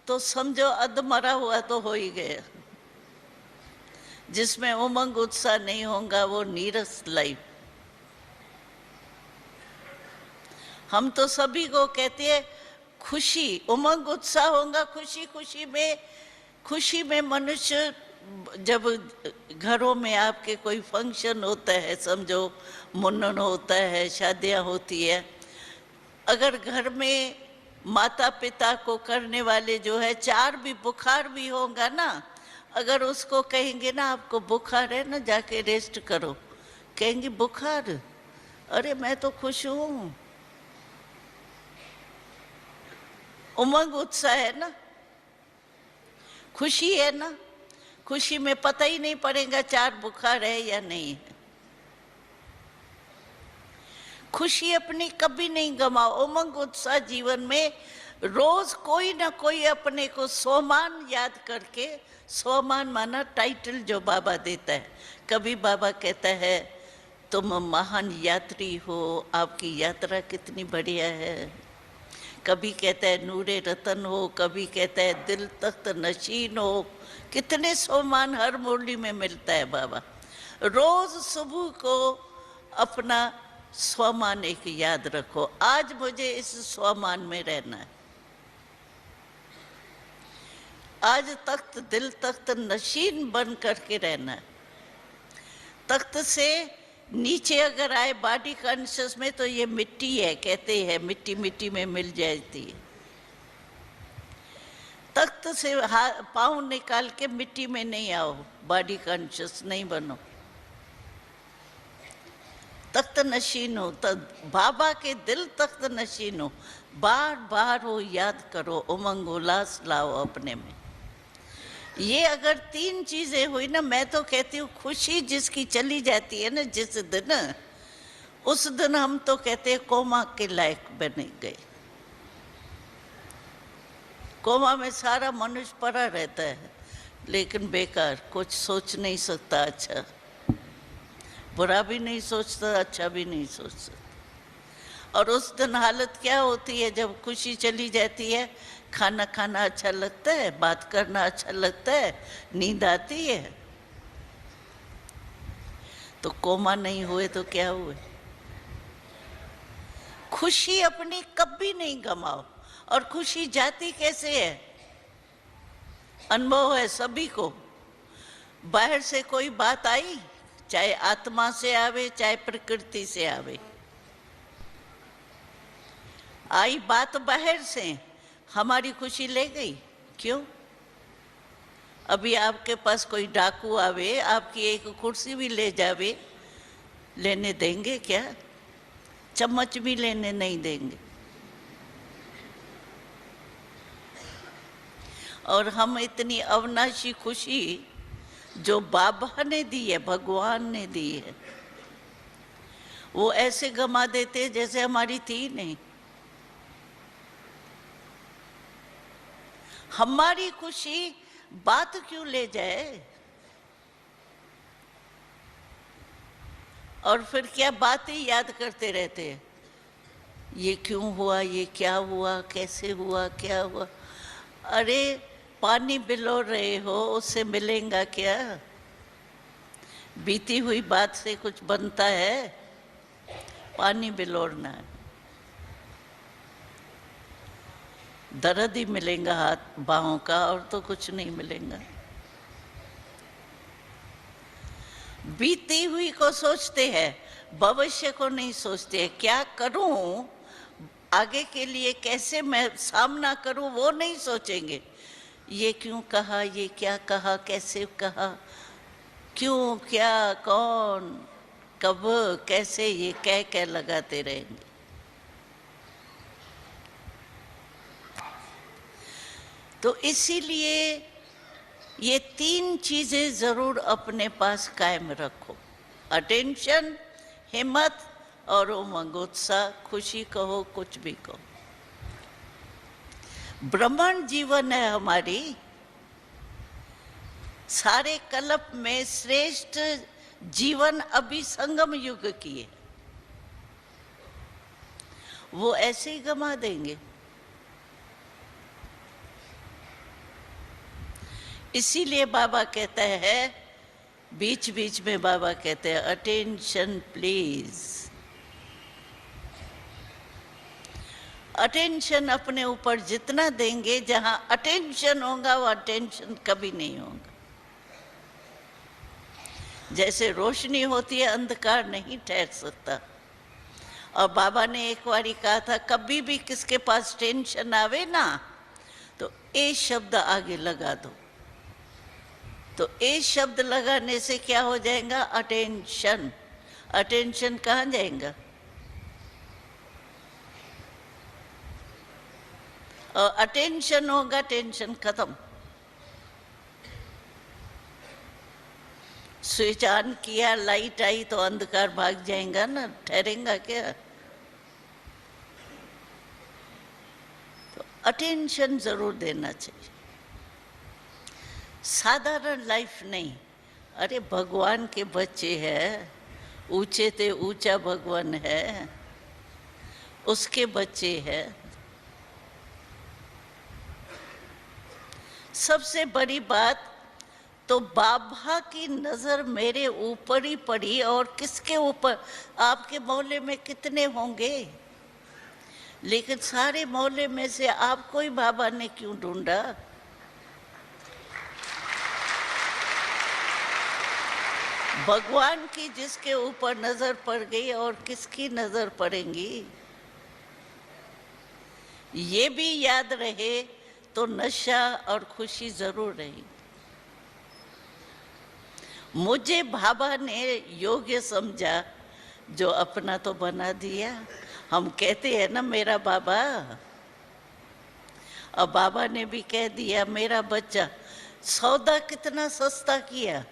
तो समझो अधमरा हुआ तो हो ही गया। जिसमें उमंग उत्साह नहीं होगा वो नीरस लाइफ। हम तो सभी को कहते हैं खुशी, उमंग उत्साह होगा खुशी में मनुष्य, जब घरों में आपके कोई फंक्शन होता है, समझो मुन्नन होता है, शादियां होती है, अगर घर में माता पिता को करने वाले जो है 4 भी बुखार भी होगा ना, अगर उसको कहेंगे ना आपको बुखार है ना, जाके रेस्ट करो, कहेंगे बुखार, अरे मैं तो खुश हूं। उमंग उत्साह है ना, खुशी है ना, खुशी में पता ही नहीं पड़ेगा 4 बुखार है या नहीं है। खुशी अपनी कभी नहीं गमाओ। उमंग उत्साह जीवन में रोज कोई ना कोई अपने को स्वमान याद करके, स्वमान माना टाइटल जो बाबा देता है। कभी बाबा कहता है तुम महान यात्री हो, आपकी यात्रा कितनी बढ़िया है। कभी कहता है नूरे रतन हो, कभी कहता है दिल तख्त नशीन हो। कितने स्वमान हर मुरली में मिलता है बाबा। रोज सुबह को अपना स्वमान एक याद रखो, आज मुझे इस स्वमान में रहना है। आज तख्त दिल तख्त नशीन बन करके रहना है। तख्त से नीचे अगर आए बॉडी कॉन्शियस में तो ये मिट्टी है, कहते हैं मिट्टी मिट्टी में मिल जाती है। तख्त से पाँव निकाल के मिट्टी में नहीं आओ, बॉडी कॉन्शियस नहीं बनो। तख्त नशीन हो, बाबा के दिल तख्त नशीन हो, बार बार वो याद करो, उमंग उल्लास लाओ अपने में। ये अगर 3 चीजें हुई ना, मैं तो कहती हूँ खुशी जिसकी चली जाती है ना जिस दिन, उस दिन हम तो कहते हैं कोमा के लायक बने गए। कोमा में सारा मनुष्य पड़ा रहता है, लेकिन बेकार, कुछ सोच नहीं सकता, अच्छा बुरा भी नहीं सोचता, अच्छा भी नहीं सोच सकता। और उस दिन हालत क्या होती है जब खुशी चली जाती है? खाना खाना अच्छा लगता है, बात करना अच्छा लगता है, नींद आती है। तो कोमा नहीं हुए तो क्या हुए? खुशी अपनी कभी नहीं गमाओ। और खुशी जाती कैसे है? अनुभव है सभी को। बाहर से कोई बात आई, चाहे आत्मा से आवे चाहे प्रकृति से आवे, आई बात बाहर से, हमारी खुशी ले गई। क्यों? अभी आपके पास कोई डाकू आवे, आपकी एक कुर्सी भी ले जावे, लेने देंगे क्या? चम्मच भी लेने नहीं देंगे। और हम इतनी अविनाशी खुशी जो बाबा ने दी है, भगवान ने दी है, वो ऐसे गमा देते जैसे हमारी थी नहीं। हमारी खुशी बात क्यों ले जाए? और फिर क्या बातें याद करते रहते हैं, ये क्यों हुआ, ये क्या हुआ, कैसे हुआ, क्या हुआ। अरे पानी बिलो रहे हो, उससे मिलेगा क्या? बीती हुई बात से कुछ बनता है? पानी बिलोड़ना है, दर्द ही मिलेगा हाथ बाहों का, और तो कुछ नहीं मिलेगा। बीती हुई को सोचते हैं, भविष्य को नहीं सोचते हैं। क्या करूं आगे के लिए, कैसे मैं सामना करूं, वो नहीं सोचेंगे। ये क्यों कहा, ये क्या कहा, कैसे कहा, क्यों, क्या, कौन, कब, कैसे, ये कह लगाते रहेंगे। तो इसीलिए ये 3 चीजें जरूर अपने पास कायम रखो। अटेंशन, हिम्मत और उमंग, उत्साह, खुशी कहो, कुछ भी कहो। ब्रह्मांड जीवन है हमारी। सारे कल्प में श्रेष्ठ जीवन अभी संगम युग की है, वो ऐसे ही गमा देंगे। इसीलिए बाबा कहता है, बीच बीच में बाबा कहते हैं, अटेंशन प्लीज। अटेंशन अपने ऊपर जितना देंगे, जहां अटेंशन होगा वो अटेंशन कभी नहीं होगा। जैसे रोशनी होती है, अंधकार नहीं ठहर सकता। और बाबा ने एक बारी कहा था, कभी भी किसके पास टेंशन आवे ना, तो ए शब्द आगे लगा दो। तो ए शब्द लगाने से क्या हो जाएगा? अटेंशन। अटेंशन कहाँ जाएगा? और अटेंशन होगा, टेंशन खत्म। स्विच ऑन किया, लाइट आई तो अंधकार भाग जाएगा ना, ठहरेगा क्या? तो अटेंशन जरूर देना चाहिए। साधारण लाइफ नहीं। अरे भगवान के बच्चे हैं, ऊंचे ते ऊंचा भगवान है, उसके बच्चे हैं। सबसे बड़ी बात तो बाबा की नजर मेरे ऊपर ही पड़ी, और किसके ऊपर? आपके मोहल्ले में कितने होंगे, लेकिन सारे मोहल्ले में से आपको ही बाबा ने क्यों ढूंढा? भगवान की जिसके ऊपर नजर पड़ गई, और किसकी नजर पड़ेंगी, ये भी याद रहे तो नशा और खुशी जरूर रही। मुझे बाबा ने योग्य समझा जो अपना तो बना दिया। हम कहते हैं ना मेरा बाबा, और बाबा ने भी कह दिया मेरा बच्चा। सौदा कितना सस्ता किया,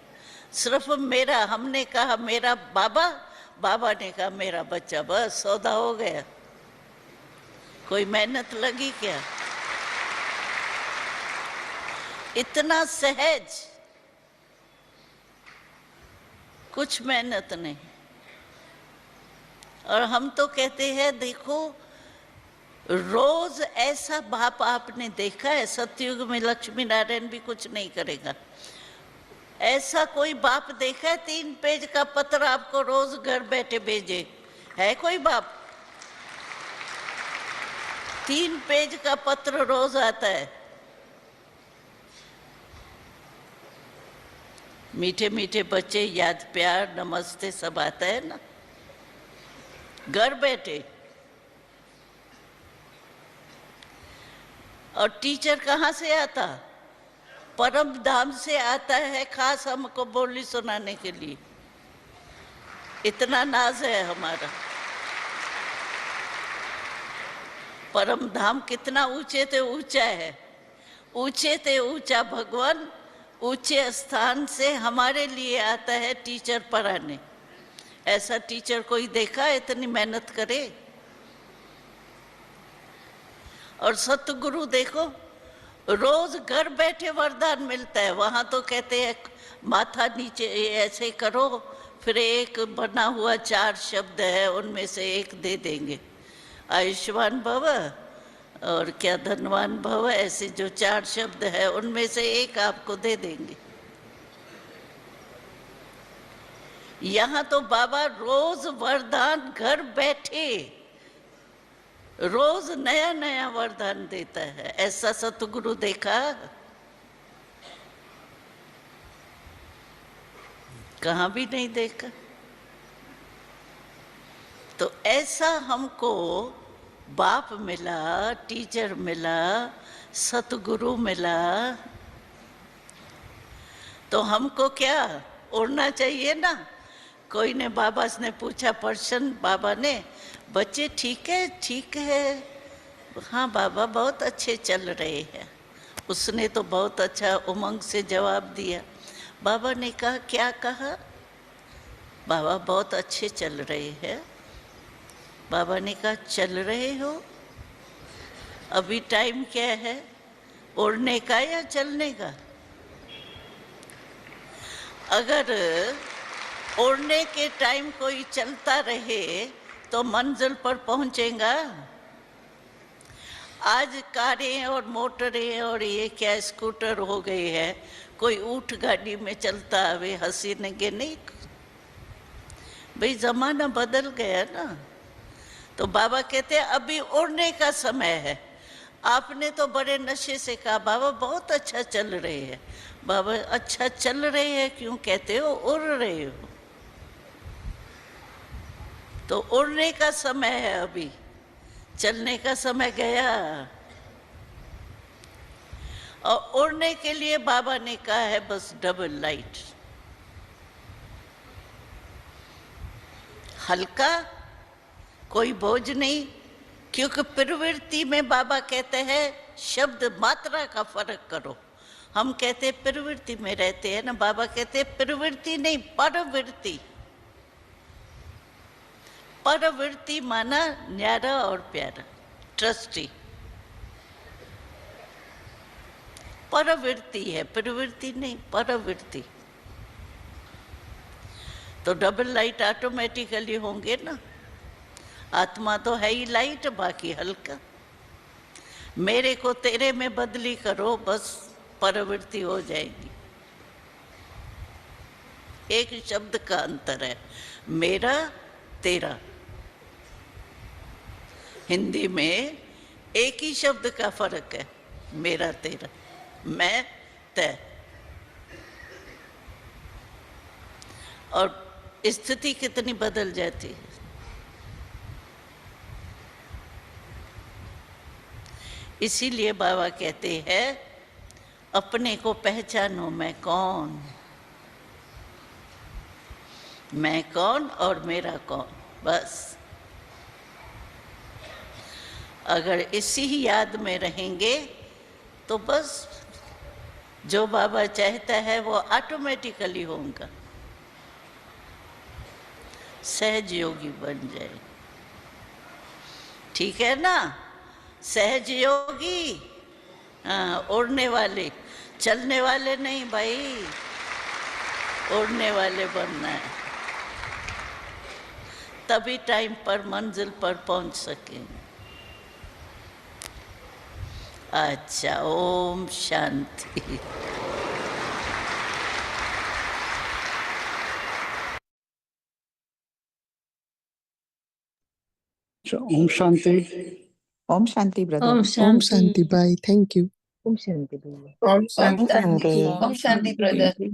सिर्फ मेरा, हमने कहा मेरा बाबा, बाबा ने कहा मेरा बच्चा, बस सौदा हो गया। कोई मेहनत लगी क्या? इतना सहज, कुछ मेहनत नहीं। और हम तो कहते हैं देखो, रोज ऐसा बाप आपने देखा है? सतयुग में लक्ष्मी नारायण भी कुछ नहीं करेगा। ऐसा कोई बाप देखा है 3 पेज का पत्र आपको रोज घर बैठे भेजे? है कोई बाप? 3 पेज का पत्र रोज आता है। मीठे मीठे बच्चे, याद, प्यार, नमस्ते सब आता है ना घर बैठे। और टीचर कहाँ से आता? परम धाम से आता है, खास हमको बोली सुनाने के लिए। इतना नाज है हमारा। परम धाम कितना ऊंचे ते ऊंचा है, ऊंचे ते ऊंचा भगवान ऊंचे स्थान से हमारे लिए आता है टीचर पढ़ाने। ऐसा टीचर कोई देखा इतनी मेहनत करे? और सतगुरु देखो, रोज घर बैठे वरदान मिलता है। वहां तो कहते हैं माथा नीचे ऐसे करो, फिर एक बना हुआ 4 शब्द है, उनमें से एक दे देंगे, आयुष्मान भव और क्या धनवान भव, ऐसे जो 4 शब्द है उनमें से एक आपको दे देंगे। यहाँ तो बाबा रोज वरदान घर बैठे, रोज नया नया वरदान देता है। ऐसा सतगुरु देखा? कहाँ भी नहीं देखा। तो ऐसा हमको बाप मिला, टीचर मिला, सतगुरु मिला, तो हमको क्या उड़ना चाहिए ना। कोई ने बाबा ने पूछा प्रश्न, बाबा ने, बच्चे ठीक है? ठीक है, हाँ बाबा बहुत अच्छे चल रहे हैं। उसने तो बहुत अच्छा उमंग से जवाब दिया। बाबा ने कहा क्या कहा? बाबा बहुत अच्छे चल रहे हैं। बाबा ने कहा चल रहे हो? अभी टाइम क्या है, उड़ने का या चलने का? अगर उड़ने के टाइम कोई चलता रहे तो मंजिल पर पहुंचेगा। आज कारें और मोटरें और ये क्या स्कूटर हो गए हैं, कोई ऊंट गाड़ी में चलता वे हंसीनेंगे नहीं। भाई जमाना बदल गया ना। तो बाबा कहते हैं अभी उड़ने का समय है। आपने तो बड़े नशे से कहा बाबा बहुत अच्छा चल रहे हैं। बाबा अच्छा चल रहे हैं क्यों कहते हो? उड़ रहे हो। तो उड़ने का समय है अभी, चलने का समय गया। और उड़ने के लिए बाबा ने कहा है बस डबल लाइट, हल्का, कोई बोझ नहीं। क्योंकि प्रवृत्ति में बाबा कहते हैं शब्द मात्रा का फर्क करो। हम कहते हैं प्रवृत्ति में रहते हैं ना, बाबा कहते हैं प्रवृत्ति नहीं परवृत्ति। परवृत्ति माना न्यारा और प्यारा, ट्रस्टी। परवृत्ति है, प्रवृत्ति नहीं, परवृत्ति। तो डबल लाइट ऑटोमेटिकली होंगे ना। आत्मा तो है ही लाइट, बाकी हल्का। मेरे को तेरे में बदली करो, बस परवृत्ति हो जाएगी। एक शब्द का अंतर है, मेरा तेरा। हिंदी में एक ही शब्द का फर्क है, मेरा तेरा, मैं तय। और स्थिति कितनी बदल जाती है। इसीलिए बाबा कहते हैं अपने को पहचानो, मैं कौन, मैं कौन और मेरा कौन। बस अगर इसी ही याद में रहेंगे तो बस जो बाबा चाहता है वो ऑटोमेटिकली होगा, सहज योगी बन जाए। ठीक है ना? सहज योगी, हाँ, उड़ने वाले, चलने वाले नहीं भाई, उड़ने वाले बनना है, तभी टाइम पर मंजिल पर पहुंच सकेंगे। अच्छा, ओम शांति। ओम शांति। ओम शांति ब्रदर। ओम शांति भाई, थैंक यू। ओम शांति भैया। ओम शांति। ओम शांति ब्रदर।